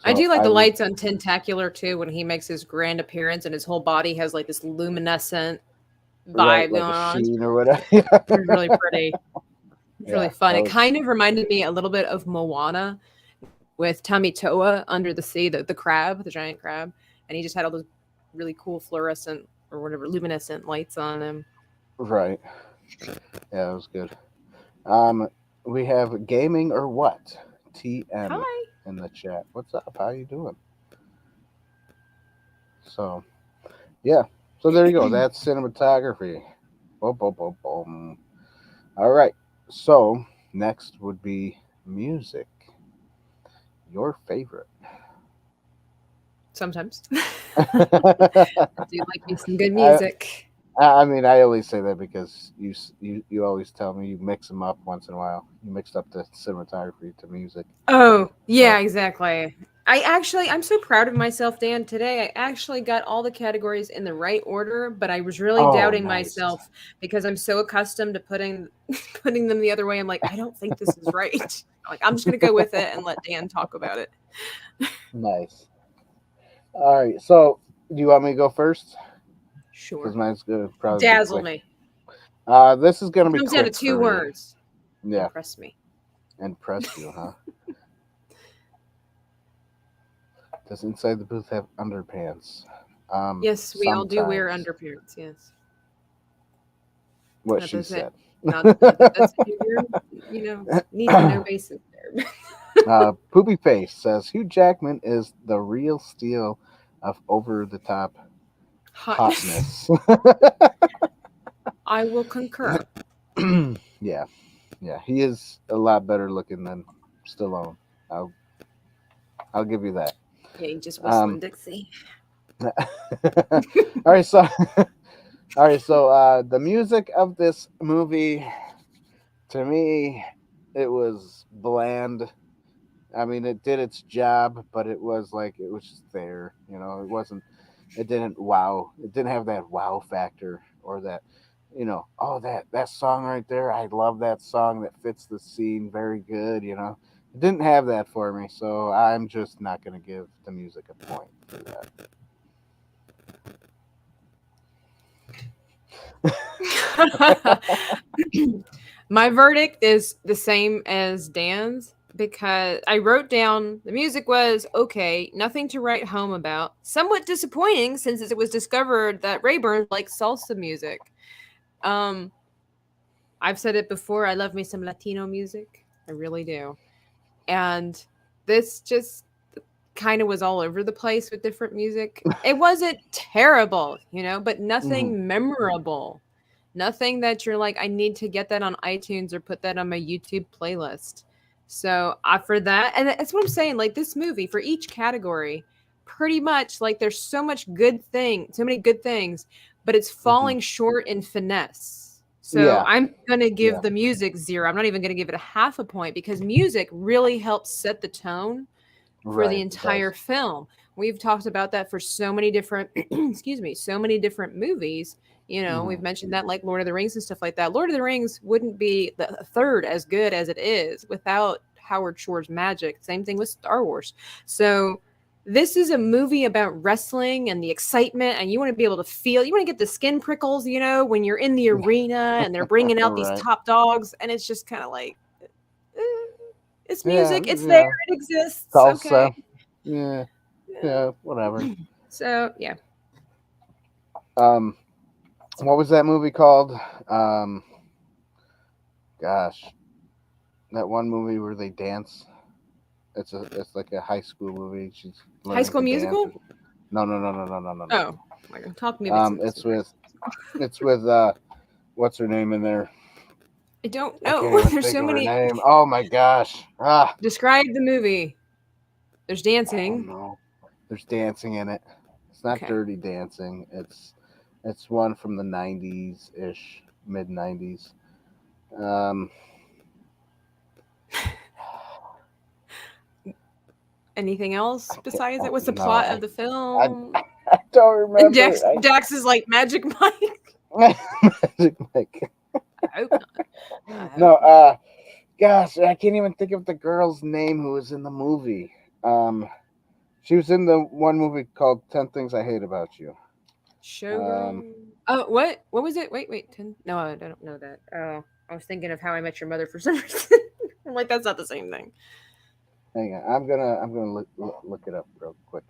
I So do like I the would, lights on Tentacular too when he makes his grand appearance and his whole body has like this luminescent right, vibe like a going on. sheen or whatever. It's really pretty. It's really Yeah, fun. that It was kind of reminded me a little bit of Moana with Tamitoa under the sea, the crab, the giant crab, and he just had all those really cool fluorescent or whatever luminescent lights on him. right. Yeah, it was good. Um, we have gaming or what? TM Hi. in the chat. What's up? How you doing? So yeah. So there you go. That's cinematography. Boom, boom, boom, boom. All right. So next would be music. Your favorite. Sometimes. I, I do like me some good music. I mean, I always say that because you always tell me you mix them up once in a while. You mixed up the cinematography to music. Oh, yeah, So, exactly. I'm so proud of myself, Dan. Today, I actually got all the categories in the right order, but I was really oh, doubting nice, myself because I'm so accustomed to putting putting them the other way. I'm like, I don't think this is right. Like, I'm just gonna go with it and let Dan talk about it. nice. All right. So, do you want me to go first? Because Sure. mine's gonna probably be Dazzle quick. me. This is gonna It be comes down to quick two for me. words. Yeah, Impress me. impress you, huh? Does Inside the Booth have underpants? Yes, we all do wear Sometimes. underpants. Yes. What Not she that that said. not that that's a need to know basis there. Poopy Face says Hugh Jackman is the real steal of over the top Hotness. hotness. I will concur. Yeah, yeah, he is a lot better looking than Stallone. I'll I'll give you that. Yeah, you just whistling Um, Dixie. all right, so all right, so the music of this movie, to me, it was bland. I mean, it did its job, but it was like it was just there. You know, it wasn't. It didn't wow. It didn't have that wow factor or that. You know, oh that song right there. I love that song. That fits the scene very good. You know, it didn't have that for me, so I'm just not going to give the music a point for that. My verdict is the same as Dan's because I wrote down the music was okay, nothing to write home about. Somewhat disappointing since it was discovered that Rayburn likes salsa music. Um, I've said it before. I love me some Latino music. I really do. And this just kind of was all over the place with different music. It wasn't terrible, but Hmm. nothing memorable. Nothing that you're like, I need to get that on iTunes or put that on my YouTube playlist. So, for that, and that's what I'm saying. Like this movie, for each category, pretty much like there's so many good things, but it's Hmm. falling short in finesse. So Yeah. I'm gonna Yeah. give the music 0. I'm not even gonna give it a half a point because music really helps set the tone for the Right. It entire does. film. We've talked about that for so many different excuse me, so many different movies. Hmm. We've mentioned that like Lord of the Rings and stuff like that. Lord of the Rings wouldn't be the third as good as it is without Howard Shore's magic. Same thing with Star Wars. So this is a movie about wrestling and the excitement, and you want to be able to feel, you want to get the skin prickles, when you're in the arena and they're bringing out these Right. top dogs, and it's just kind of like, eh, it's Yeah. music, it's there, Yeah. it exists, okay. Salsa. Yeah. Yeah. Yeah. Whatever. So yeah, Um. What was that movie called? Um. Gosh, that one movie where they dance. It's like a high school movie. She's High learning School to dance. Musical. No, no, no, no, no, no, no, no. Oh, my God, talk me into It's some high with school. what's her name in there? I don't I can't know. even There's think so of her many. name. Oh my gosh. Ah. Describe the movie. There's Oh dancing. no. There's dancing in it. It's not Okay. dirty dancing. It's one from the 90s ish, mid 90s. Um, Anything else I can't, besides it? What's the no, plot of the I film? I don't remember. Dax is like Magic Mike. Magic Mike. I hope not. I No, hope not. gosh, I can't even think of the girl's name who was in the movie. She was in the one movie called 10 Things I Hate About You. Um, Showgirl. Oh, what? What was it? Wait. No, I don't know that. Oh, I was thinking of How I Met Your Mother for some reason. I'm like, that's not the same thing. hang on, I'm gonna look it up real quick.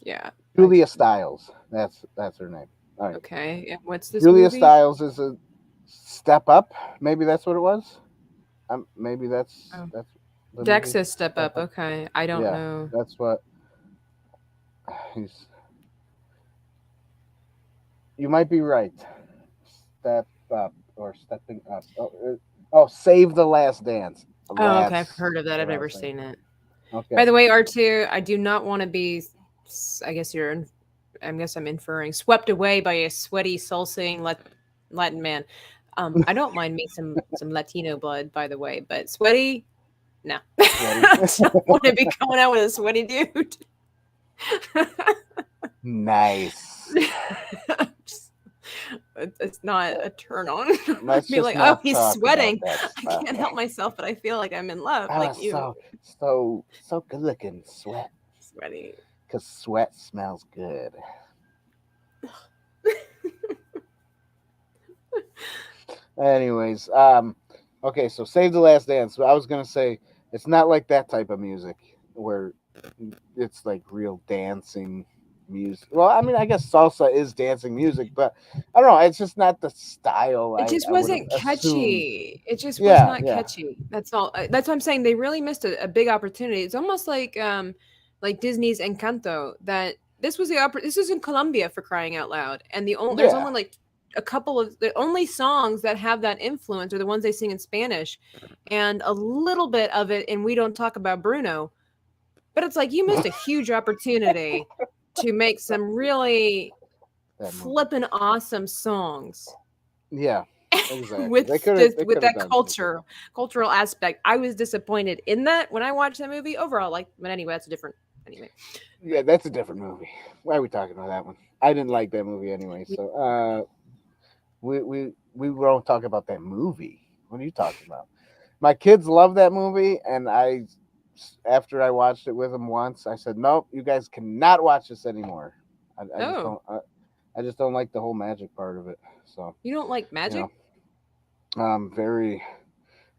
Yeah. I Julia Stiles. That's her name. All right. okay. And what's this Julia movie? Stiles is a step up. Maybe that's what it was. Maybe Oh, that's the Dex movie. says Step Step Up. up. Okay, I don't Yeah, know. that's what he's. You might be right. Step up or stepping up. Oh, Save the Last Dance. Oh, okay. I've That's heard of that. I've what I never was thinking. seen it. By Okay. the way, R2, I do not want to be. I guess I guess I'm inferring swept away by a sweaty, salsing Latin man. I don't mind me some Latino blood, by the way, but sweaty, no. Sweaty. I don't want to be going out with a sweaty dude. Nice. Just- it's not a turn on. I'd Let's be just like, oh, not he's talk about sweating. that I stuff. can't help myself, but I feel like I'm in love, Oh, like you. so good looking. Sweat. Sweaty. Because sweat smells good. Anyways, okay, so Save the Last Dance. I was gonna say it's not like that type of music where it's like real dancing music. Well, I mean, I guess salsa is dancing music, but I don't know. It's just not the style It just I would have wasn't assumed. catchy. It just was Yeah, not yeah, catchy. That's all. That's what I'm saying. They really missed a big opportunity. It's almost like Disney's Encanto. That this was the this is in Colombia for crying out loud, and there's yeah. only like a couple of the only songs that have that influence are the ones they sing in Spanish, and a little bit of it. And we don't talk about Bruno, but it's like you missed a huge opportunity to make some really That movie. flippin' awesome songs Yeah, exactly. with They with could have that done something. cultural aspect. I was disappointed in that when I watched that movie overall. Like, but anyway, that's a different anyway. Yeah, But that's a different movie. Why are we talking about that one? I didn't like that movie anyway. we, So we won't talk about that movie. What are you talking about? My kids love that movie, and after I watched it with them once, I said, "Nope, you guys cannot watch this anymore." I just oh, don't. I just don't like the whole magic part of it. So you don't like you magic? very.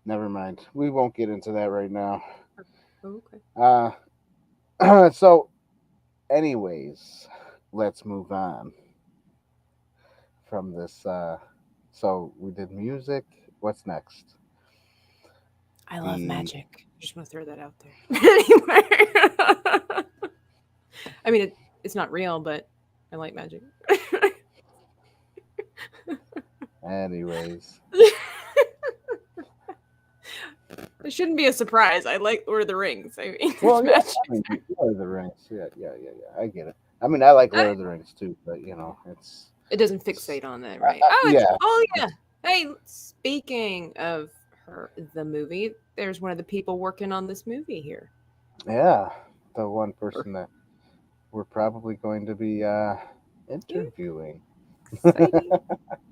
Never mind. We won't get into that right now. Oh, okay. Uh, so, anyways, let's move on from this. So we did music. What's next? I love The magic. I just want to throw that out there. Anyway, I mean it's not real, but I like magic. anyways. It shouldn't be a surprise. I like Lord of the Rings. I mean, there's Well, yeah, magic. I mean, Lord of the Rings. Yeah. I get it. I mean, I like Uh, Lord of the Rings too, but It doesn't it's fixate on that, right? yeah, Oh yeah. it's, Hey, speaking of the movie, there's one of the people working on this movie here. yeah. The one Or person that we're probably going to be yeah, interviewing. exciting.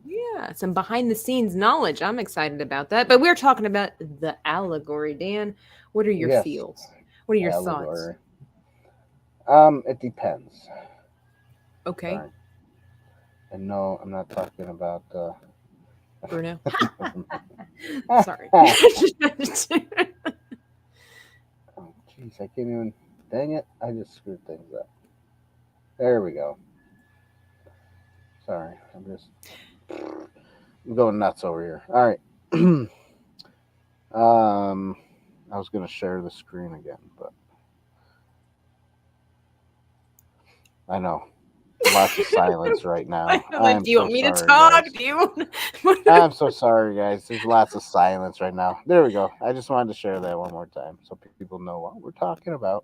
Yeah, some behind the scenes knowledge. I'm excited about that. But we're talking about the allegory, Dan. What are your Yes, feels? What are your thoughts? allegory. It depends. All Okay, right, and no, I'm not talking about. Bruno. oh, Sorry. jeez, I can't even. Dang it! I just screwed things up. There we go. Sorry, I'm going nuts over here. All right. um, I was gonna share the screen again, but I know lots of silence right now. I'm like, I'm do you so want me to sorry, talk? guys. Do you want? I'm so sorry, guys. There's lots of silence right now. There we go. I just wanted to share that one more time so people know what we're talking about,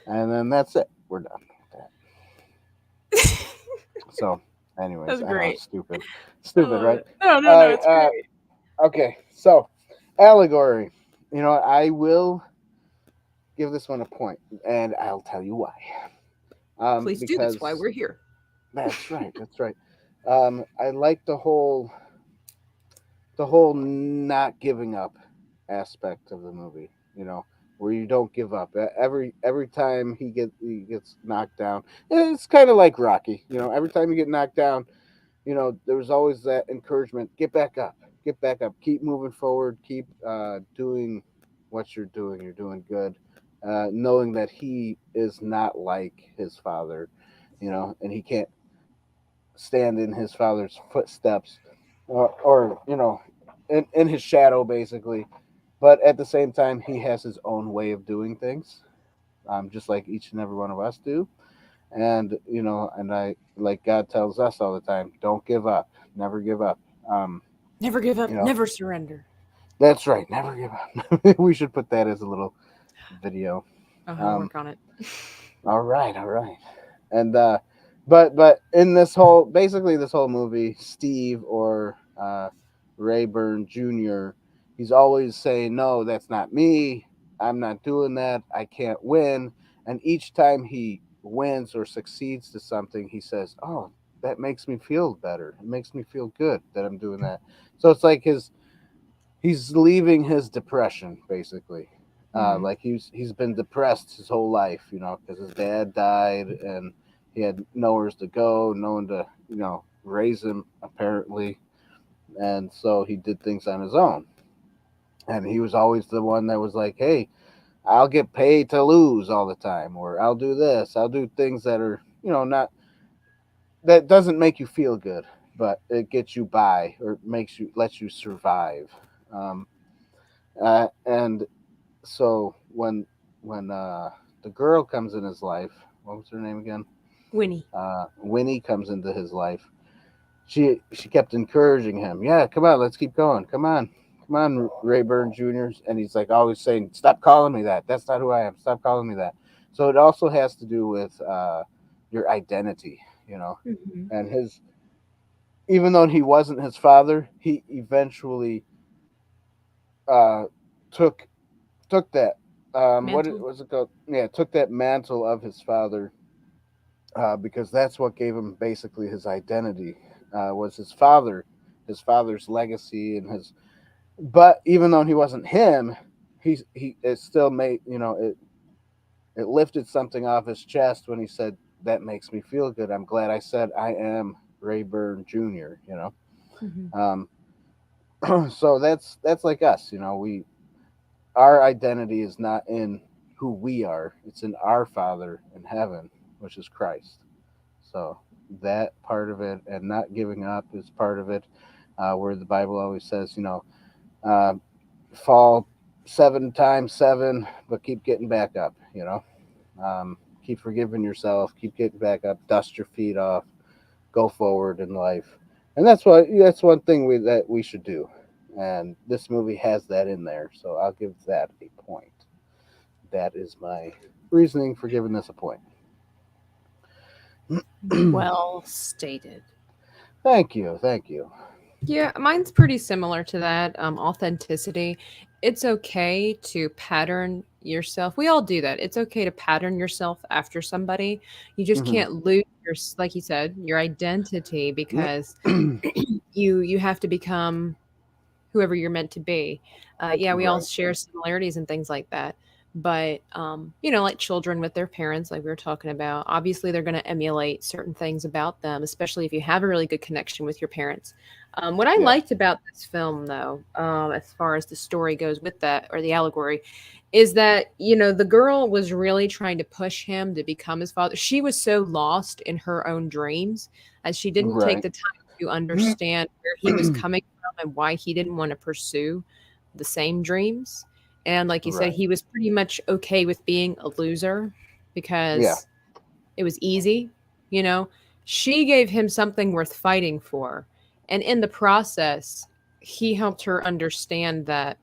and then that's it. we're done with that. So, anyways, That's I know it's great. stupid, I stupid, love right? it. No, no, All no, right. it's great. Okay. So, Allegory. You know, I will give this one a point, and I'll tell you why. Please do. That's why Because we're here. that's right. That's right. I like the whole not giving up aspect of the movie. You know, where you don't give up. Every time he gets knocked down, it's kind of like Rocky. You know, every time you get knocked down, there was always that encouragement: get back up, keep moving forward, keep doing what you're doing. You're doing good, knowing that he is not like his father, and he can't stand in his father's footsteps, or in his shadow, basically. But at the same time, he has his own way of doing things, just like each and every one of us do. And I, like God tells us all the time, don't give up, never give up. Um, Never give up, you know, never surrender. that's right, never give up. We should put that as a little video. Oh, I'll Um, work on it. all right, all right. And but in this whole movie, Steve, or Rayburn Jr., he's always saying, no, that's not me, I'm not doing that, I can't win. And each time he wins or succeeds to something, he says, oh, that makes me feel better, it makes me feel good that I'm doing that. So it's like he's leaving his depression, basically. Hmm. Like he's been depressed his whole life, because his dad died, and he had nowhere to go, no one to raise him, apparently. And so he did things on his own, and he was always the one that was like, hey, I'll get paid to lose all the time, or I'll do this, I'll do things that are, not, that doesn't make you feel good, but it gets you by, or lets you survive. um, and so when the girl comes in his life, what was her name again? Winnie. Winnie comes into his life. She kept encouraging him. Yeah, come on, let's keep going. Come on, Rayburn Juniors. And he's like always saying, "Stop calling me that. That's not who I am. Stop calling me that." So it also has to do with your identity, Hmm. and his. Even though he wasn't his father, he eventually uh, took that Mantle. was it called? Yeah, took that mantle of his father, because that's what gave him basically his identity, was his father's legacy, and his. But even though he wasn't him, he it still made, it lifted something off his chest when he said, "That makes me feel good. I'm glad I said I am Rayburn Jr." Hmm. Um, so that's like us. We our identity is not in who we are; it's in our Father in heaven, which is Christ. So that part of it, and not giving up, is part of it. Where the Bible always says, uh, fall 7 times 7, but keep getting back up. Keep forgiving yourself, keep getting back up, dust your feet off, go forward in life. And that's one thing that we should do. And this movie has that in there, so I'll give that a point. That is my reasoning for giving this a point. Well stated. Thank you, thank you. Yeah, mine's pretty similar to that. Authenticity. It's okay to pattern yourself. We all do that. It's okay to pattern yourself after somebody. You just Hmm. can't lose like you said, your identity because you have to become whoever you're meant to be. Yeah, we all Right. share similarities and things like that. But like children with their parents, like we were talking about, obviously they're going to emulate certain things about them, especially if you have a really good connection with your parents. What I Yeah. liked about this film, though, as far as the story goes with that, or the allegory, is that the girl was really trying to push him to become his father. She was so lost in her own dreams as she didn't take Right. the time to understand where he was coming from and why he didn't want to pursue the same dreams. And like you said, Right. he was pretty much okay with being a loser Yeah. because it was easy, you know. She gave him something worth fighting for. And in the process, he helped her understand that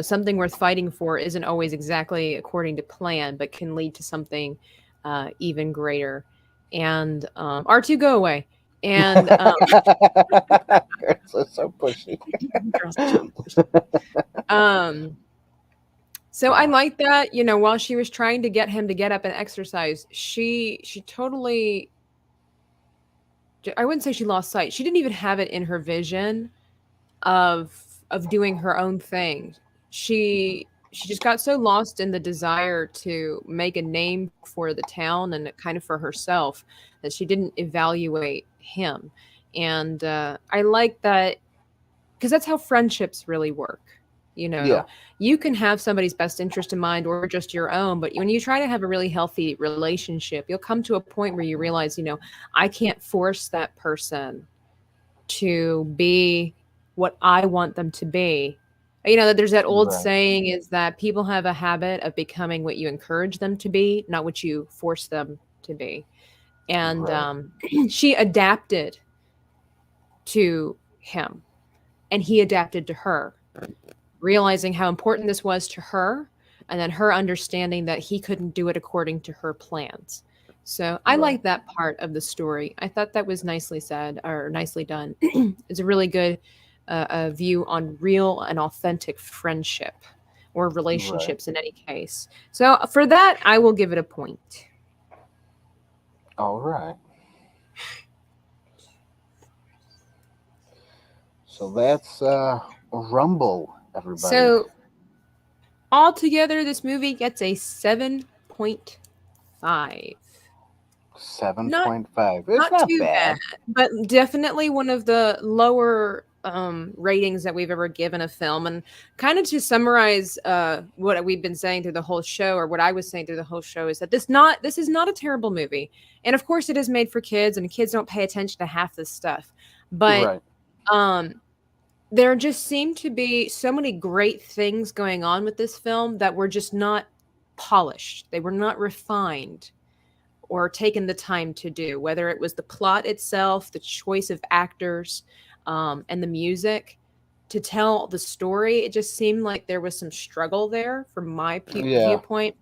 something worth fighting for isn't always exactly according to plan, but can lead to something even greater. And R2, go away. And Girls are so pushy. girls are so pushy. Um, so I Yeah. like that, while she was trying to get him to get up and exercise, she totally, I wouldn't say she lost sight. She didn't even have it in her vision of doing her own thing. She just got so lost in the desire to make a name for the town and kind of for herself that she didn't evaluate him. And I like that because that's how friendships really work. You know, Yeah. you can have somebody's best interest in mind or just your own, but when you try to have a really healthy relationship, you'll come to a point where you realize, I can't force that person to be what I want them to be. There's that old Right. saying is that people have a habit of becoming what you encourage them to be, not what you force them to be. And Right. she adapted to him, and he adapted to her, realizing how important this was to her, and then her understanding that he couldn't do it according to her plans. So I Right. like that part of the story. I thought that was nicely said or nicely done. It's a really good view on real and authentic friendship or Right. relationships in any case. So for that, I will give it a point. All right. So that's Rumble, everybody. So altogether, this movie gets a 7.5. Not 7.5. It's Not not too bad, bad. but definitely one of the lower ratings that we've ever given a film. And kind of to summarize what we've been saying through the whole show, or what I was saying through the whole show, is that this is not a terrible movie. And of course, it is made for kids, and kids don't pay attention to half this stuff. But Right. um, there just seemed to be so many great things going on with this film that were just not polished. They were not refined or taken the time to do, whether it was the plot itself, the choice of actors, and the music to tell the story. It just seemed like there was some struggle there from my Yeah. viewpoint.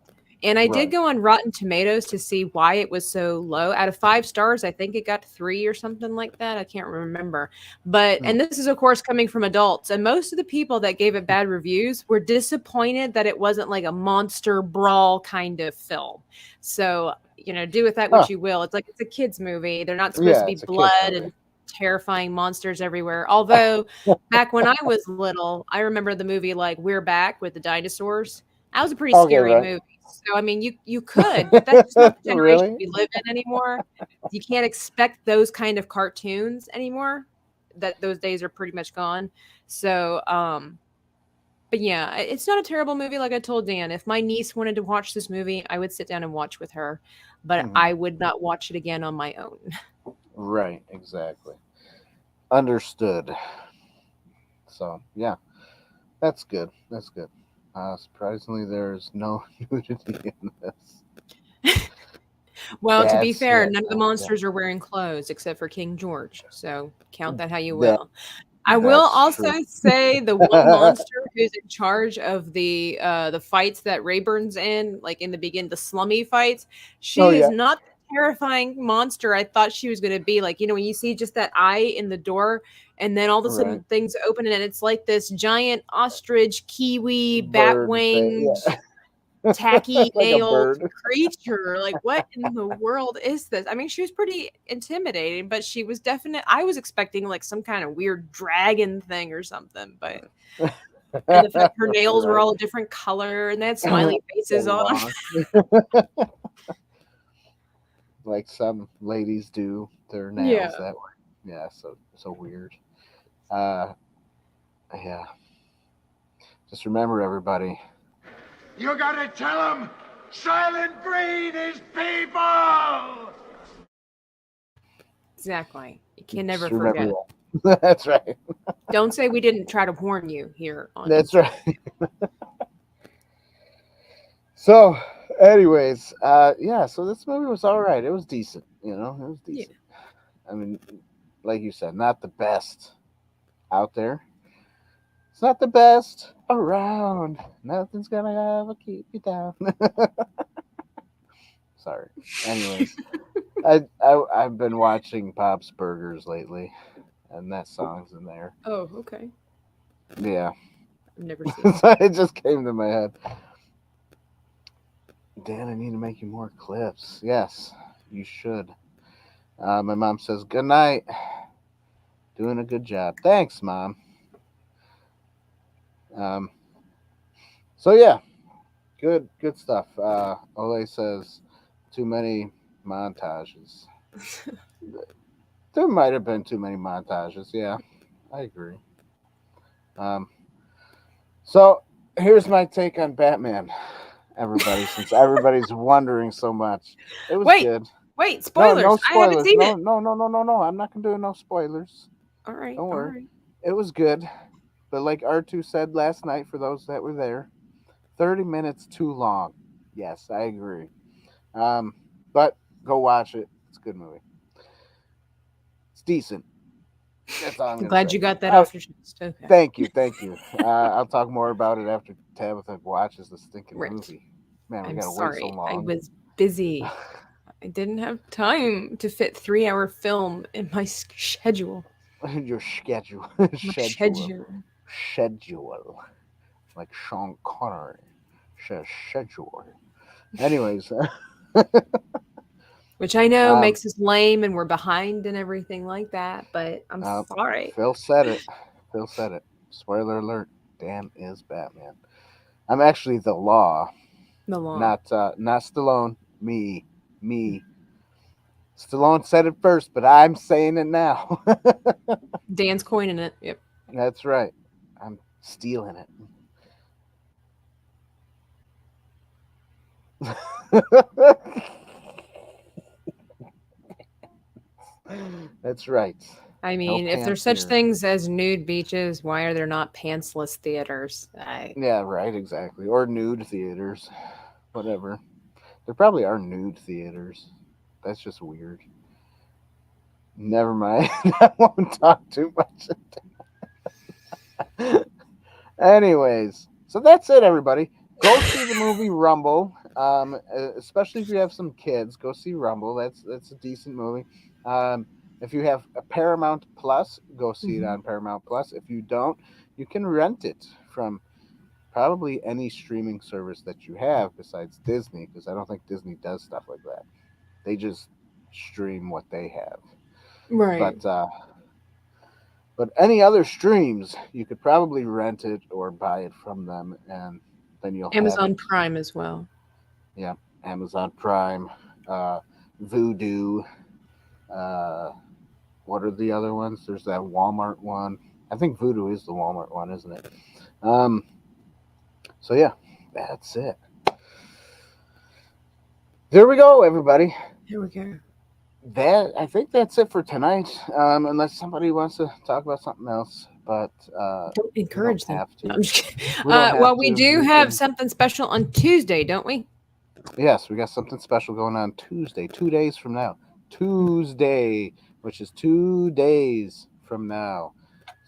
And I did Right. go on Rotten Tomatoes to see why it was so low. Out of 5 stars, I think it got 3 or something like that. I can't remember. But, Hmm. and this is, of course, coming from adults. And most of the people that gave it bad reviews were disappointed that it wasn't like a monster brawl kind of film. So, do with that Huh. what you will. It's like it's a kids movie. They're not supposed to Yeah, be it's a kids blood movie. and terrifying monsters everywhere. Although back when I was little, I remember the movie like We're Back with the dinosaurs. That was a pretty Okay, scary right. movie. So I mean, you could, but that's just not the generation Really? we live in anymore. You can't expect those kind of cartoons anymore. That those days are pretty much gone. So but yeah, it's not a terrible movie. Like I told Dan, if my niece wanted to watch this movie, I would sit down and watch with her, but Hmm. I would not watch it again on my own. Right, exactly. Understood. So, yeah, that's good. That's good. Surprisingly, there's no nudity in this. Well, to be That's, fair, yeah, none of the yeah. monsters are wearing clothes except for King George. So count that how you That, will. I will that's also true. say the one monster who's in charge of the fights that Rayburn's in, like in the begin, the slummy fights, Oh, she is yeah. not the terrifying monster I thought she was gonna be. Like, when you see just that eye in the door, and then all of a Right. sudden things open and it's like this giant ostrich, kiwi, bat Bird thing. winged, Yeah. tacky Like a nailed bird. creature. Like, what in the world is this? I mean, she was pretty intimidating, but she was definite. I was expecting like some kind of weird dragon thing or something, but and the fact her nails were Right. all a different color and they had So smiley faces on them. long. Like some ladies do their Yeah. nails that way. Yeah, so weird. Uh, yeah. Just remember, everybody. You gotta tell them Silent Breed is people! Exactly. You can never Just remember forget. that. That's right. Don't say we didn't try to warn you here on. That's right. So, anyways, yeah. So this movie was all right. It was decent. It was Yeah. decent. I mean, like you said, not the best out there. It's not the best around. Nothing's gonna ever keep you down. Sorry. Anyways, I've been watching Bob's Burgers lately, and that song's in there. Oh, okay. Yeah, I've never seen it. so it just came to my head. Dan, I need to make you more clips. Yes, you should. My mom says good night. Doing a good job. Thanks, mom. Um, so yeah, good stuff. Ole says too many montages. There might have been too many montages. Yeah, I agree. Um, so here's my take on Batman, everybody. Since everybody's wondering so much, it was Wait, good. wait, No, no spoilers. I haven't spoilers. seen No, it. no, no, no, no, no. I'm not gonna do no spoilers. All right, Don't all worry. right. It was good, but like R2 said last night, for those that were there, 30 minutes too long. Yes, I agree. Um, but go watch it. It's a good movie. It's decent. That's all I'm I'm gonna glad say. you got that All right. off your chest. Okay. Thank you, thank you. I'll talk more about it after Tabitha watches the stinking Right. movie. Man, we I'm gotta wait so sorry. I long. was busy. I didn't have time to fit 3-hour film in my schedule. Your schedule, My schedule, schedule. schedule, like Sean Connery says schedule. Anyways, Which I know um, makes us lame and we're behind and everything like that, but I'm uh, sorry. Phil said it. Phil said it. Spoiler alert: Dan is Batman. I'm actually the Law, The law. not Stallone. Me. Stallone said it first, but I'm saying it now. Dan's coining it. Yep. That's right. I'm stealing it. That's right. I No mean, if there's pants such here. things as nude beaches, why are there not pantsless theaters? Yeah, right, exactly. Or nude theaters. Whatever. There probably are nude theaters. That's just weird. Never mind. I won't talk too much. Anyways, so that's it, everybody. Go see the movie Rumble. Especially if you have some kids, go see Rumble. That's a decent movie. If you have a Paramount Plus, go see it Mhm. on Paramount Plus. If you don't, you can rent it from probably any streaming service that you have besides Disney, because I don't think Disney does stuff like that. They just stream what they have. Right. But any other streams, you could probably rent it or buy it from them, and then you'll have Amazon it. Prime as well. Yeah, Amazon Prime, uh, Vudu. Uh, what are the other ones? There's that Walmart one. I think Vudu is the Walmart one, isn't it? Um, so yeah, that's it. There we go, everybody. Here we go. That I think that's it for tonight. Unless somebody wants to talk about something else, but Don't we don't encourage them. have No, to. I'm just kidding. We don't have Well, we to. do We have can. something special on Tuesday, don't we? Yes, we got something special going on Tuesday, 2 days from now. Tuesday, which is 2 days from now.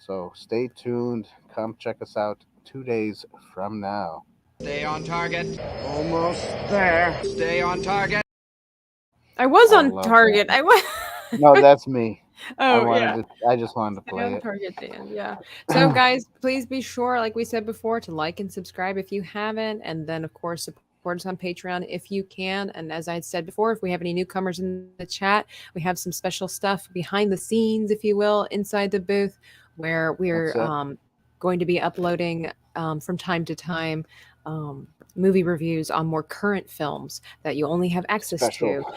So stay tuned. Come check us out 2 days from now. Stay on target. Almost there. Stay on target. I was I on love that. target. I was. No, that's me. Oh yeah. I just wanted to Stay play on it. target, Dan. Yeah. So, guys, please be sure, like we said before, to like and subscribe if you haven't, and then of course support us on Patreon if you can. And as I had said before, if we have any newcomers in the chat, we have some special stuff behind the scenes, if you will, inside the booth, where That's we're it. going to be uploading from time to time movie reviews on more current films that you only have access Special. to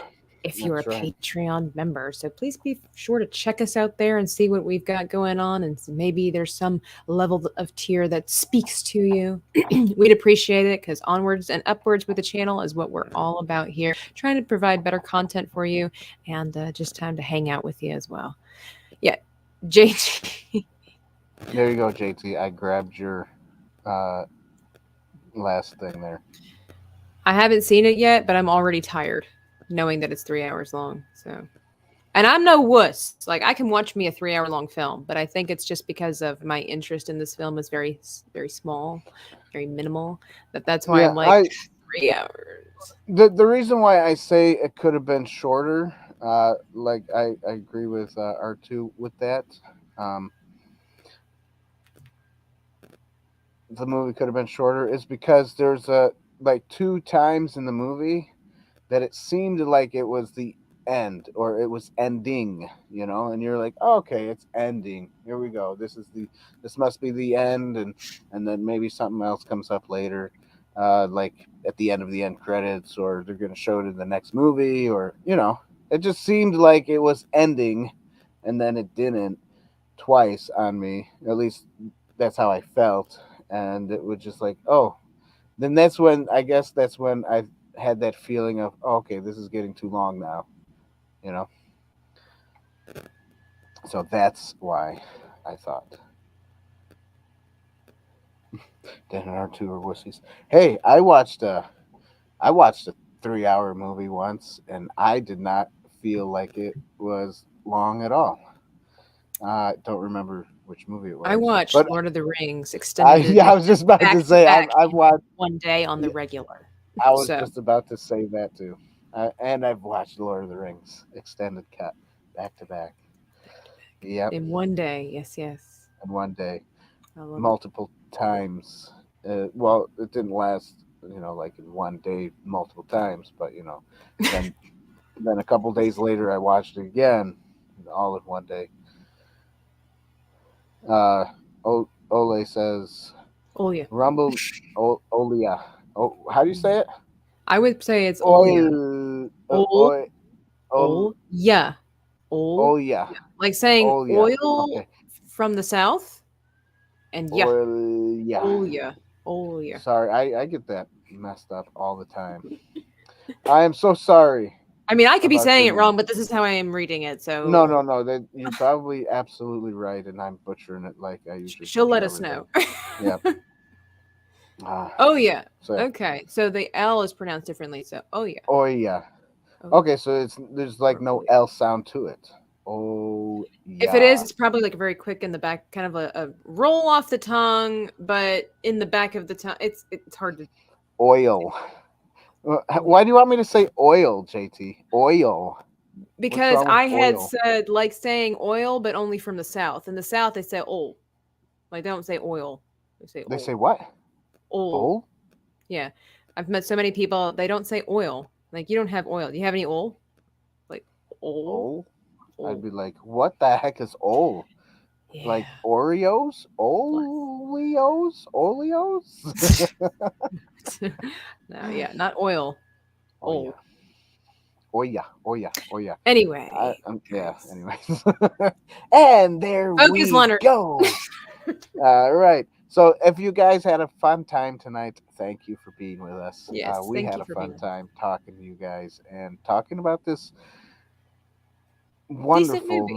if you're a That's right. Patreon member. So please be sure to check us out there and see what we've got going on. And maybe there's some level of tier that speaks to you. We'd appreciate it because onwards and upwards with the channel is what we're all about here, trying to provide better content for you and just time to hang out with you as well. Yeah, JT. There you go, JT. I grabbed your uh, last thing there. I haven't seen it yet, but I'm already tired knowing that it's 3 hours long. So And I'm no wuss. Like I can watch me a 3 hour long film, but I think it's just because of my interest in this film is very small, very minimal. That's why Yeah, I'm like 3 hours. the reason why I say it could have been shorter, like I agree with R2 with that. Um, the movie could have been shorter is because there's like two times in the movie that it seemed like it was the end or it was ending, and you're like, oh, okay, it's ending. Here we go. This must be the end, and then maybe something else comes up later, like at the end of the end credits, or they're gonna show it in the next movie, or it just seemed like it was ending, and then it didn't twice on me. At least that's how I felt, and it was just like, oh, then that's when I had that feeling of, oh, okay, this is getting too long now, you know. So that's why I thought Dan and R2 are wussies. Hey, I watched a 3 hour movie once, and I did not feel like it was long at all. I don't remember which movie it I was, watched but Lord of the Rings extended yeah, I was edition just about back to to say back I've in watched. one day on the regular. I was So just about to say that too, and I've watched Lord of the Rings extended cut back to back. Yep, in one day, yes, yes. in one day, I love it. multiple times. Well, it didn't last, like in one day, multiple times, but then then a couple days later, I watched it again, all in one day. Uh, Ole says, Oh yeah. "Rumble, Olia. Oh, how do you say it? I would say it's Olya. Oil, Ol oil, Ol yeah. Ol Olia, yeah. Like saying Olia. oil Okay, from the south and yeah. Olia. Olya. Olya. Sorry, I get that messed up all the time. I am so sorry I mean, I could be about saying your it name. wrong, but this is how I am reading it. No, So no, no. That you're probably absolutely right, and I'm butchering it like I usually she'll let butcher us everything. know. Yep. Ah, Oh yeah. so, Okay. So the L is pronounced differently. So oh yeah. oh yeah. Oh Okay, so there's like or no oh yeah. L sound to it. Oh If it is, yeah. it's probably like very quick in the back, kind of a roll off the tongue, but in the back of the tongue, it's hard to. Oil. Oh yeah. Why do you want me to say oil, JT? Oil. What's Because wrong with I had oil? said like saying oil, but only from the south. In the south, they say oil. Like they don't say oil. They say They oil. say what? Oil. Oil? Yeah. I've met so many people. They don't say oil. Like you don't have oil. Do you have any oil? Like oil. Oil? I'd Oil. be like, what the heck is oil? Yeah. Like Oreos? Plus. Oleos? Oleos? No. Yeah. Not oil. Oh yeah. Oil. Oh yeah. Oh yeah. Oh yeah. Anyway. Yeah. Okay. Anyways, and there Focus, we Leonard. go. All right. So, if you guys had a fun time tonight, thank you for being with us. Yes. We Thank had you a for fun being time talking to you guys and talking about this decent wonderful movie.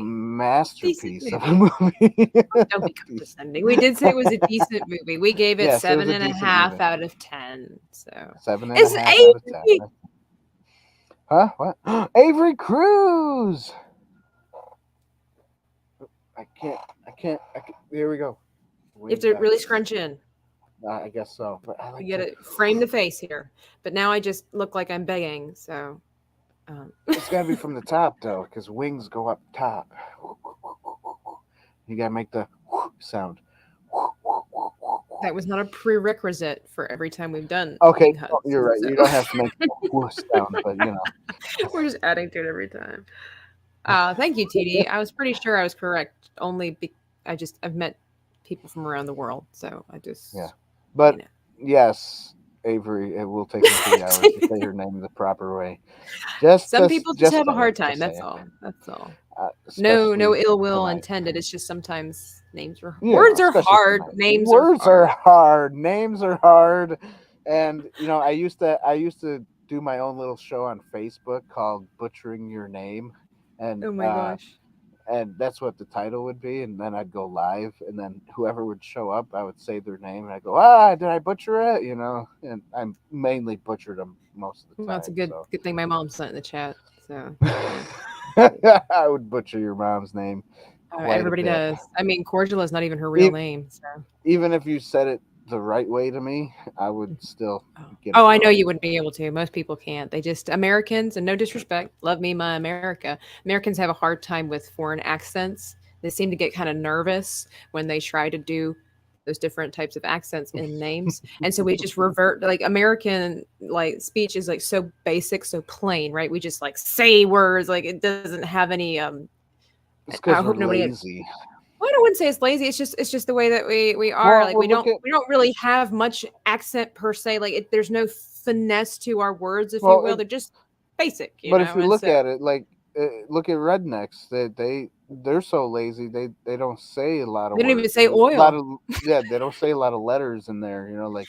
Decent masterpiece of a movie. movie. Don't be Decent. condescending. We did say it was a decent movie. We gave it Yes, it was seven a and a decent half movie. out of 10. So Seven and a it's half out of 10. Avery. Huh? What? Avery Cruz. I can't. I can't. Here we go. You have Way to back. really scrunch in. I guess so. But I You like got to. to frame the face here. But now I just look like I'm begging. So It's got to be from the top though, because wings go up top. You got to make the sound. that was not a prerequisite for every time we've done Okay, wing oh, huts. you're right. So You don't have to make the sound, but we're just adding to it every time. Thank you, TD. I was pretty sure I was correct. I've met people from around the world, so I yeah. just you But know. yes, Avery, it will take me 3 hours to say her name the proper way. Just, Some just, people just just have a saying, hard time. just That's saying. all. That's all. No Especially ill will tonight. intended. It's just sometimes words are Especially hard. tonight. Names are Words are hard. hard. Names are hard. And I used to do my own little show on Facebook called Butchering Your Name, and Oh my gosh. that's what the title would be. And then I'd go live, and then whoever would show up, I would say their name, and I go, did I butcher it? And I mainly butchered them most of the Well, that's a time. good So thing my mom's not in the chat. So yeah. I would butcher your mom's name quite Everybody a bit. does. I mean, Cordula is not even her real name. So. Even if you said it the right way to me, I would still get it Oh, I know wrong. you wouldn't be able to. Most people can't. They just Americans, and no disrespect, love me my America. Americans have a hard time with foreign accents. They seem to get kind of nervous when they try to do those different types of accents in names. And so we just revert like American like speech is like so basic, so plain, right? We just like say words like it doesn't have any It's I because we're hope nobody lazy. well, I wouldn't say it's lazy. It's just the way that we are. Well, Like well, look at we don't really have much accent per se. Like there's no finesse to our words, if you well, will. They're just basic, you but if know. you And look so at it, like look at rednecks. They're so lazy. They don't say a lot of they don't even words. say A lot oil. of they don't say a lot of letters in there. You know, like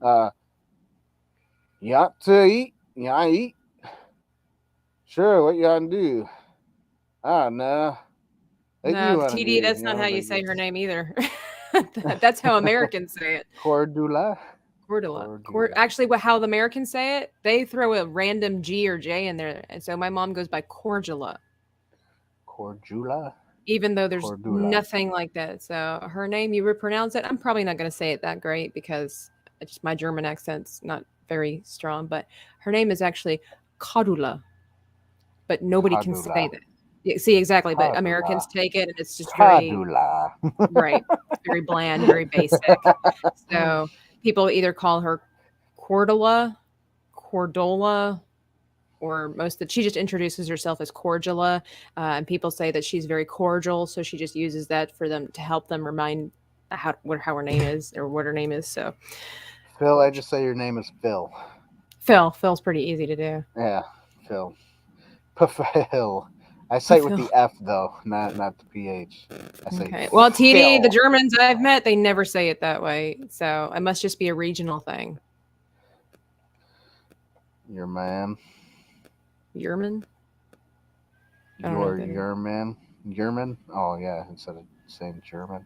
uh, you ought to eat. You ought to eat. Sure, what you ought to do? Ah, no. What do No, you want to TD, do? that's You not know, how you like say her it's name either. That's how Americans say it. Cordula. Cordula. Cordula. Actually, how the Americans say it, they throw a random G or J in there, and so my mom goes by Cordula. Cordula. Even though there's Cordula. nothing like that. So her name, you would pronounce it. I'm probably not going to say it that great because it's just my German accent's not very strong. But her name is actually Kadula, but nobody can Cordula. say that. Yeah, see, exactly. But Cordula. Americans take it, and it's just very Cordula. right, it's very bland, very basic. So people either call her Cordula, Cordola, or most that she just introduces herself as Cordula, and people say that she's very cordial, so she just uses that for them to help them remind how her name is or what her name is. So Phil, I just say your name is Phil. Phil's pretty easy to do. Yeah, Phil. Phil. I say it with Phil. the F though, not the PH. I say Okay. Well, TD, Phil. the Germans I've met, they never say it that way. So it must just be a regional thing. Your man. German? Your man. German? Oh yeah, instead of saying German.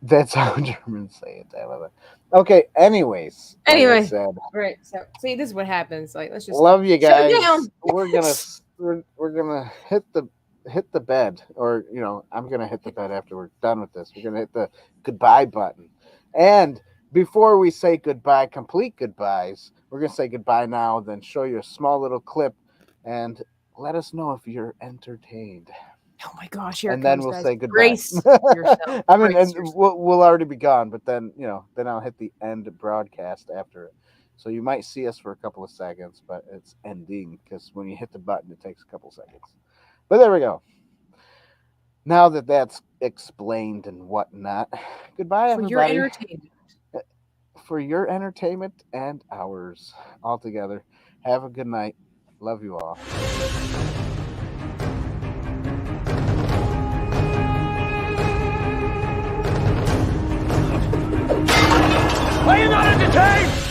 That's how Germans say it. I love it. Okay, anyways. Like I said. Right. So see, this is what happens. Like let's just Love you shut it guys. down. We're gonna hit the bed, or I'm gonna hit the bed after we're done with this. We're gonna hit the goodbye button, and before we say goodbye, complete goodbyes, we're gonna say goodbye now. Then show you a small little clip, and let us know if you're entertained. Oh my gosh, here And it then comes, we'll guys. say goodbye. Brace yourself. I mean, Brace and yourself. we'll already be gone, but then then I'll hit the end broadcast after it. So you might see us for a couple of seconds, but it's ending because when you hit the button, it takes a couple seconds. But there we go. Now that that's explained and whatnot, goodbye, For your everybody. entertainment. For your entertainment and ours all together. Have a good night. Love you all. Are you not entertained?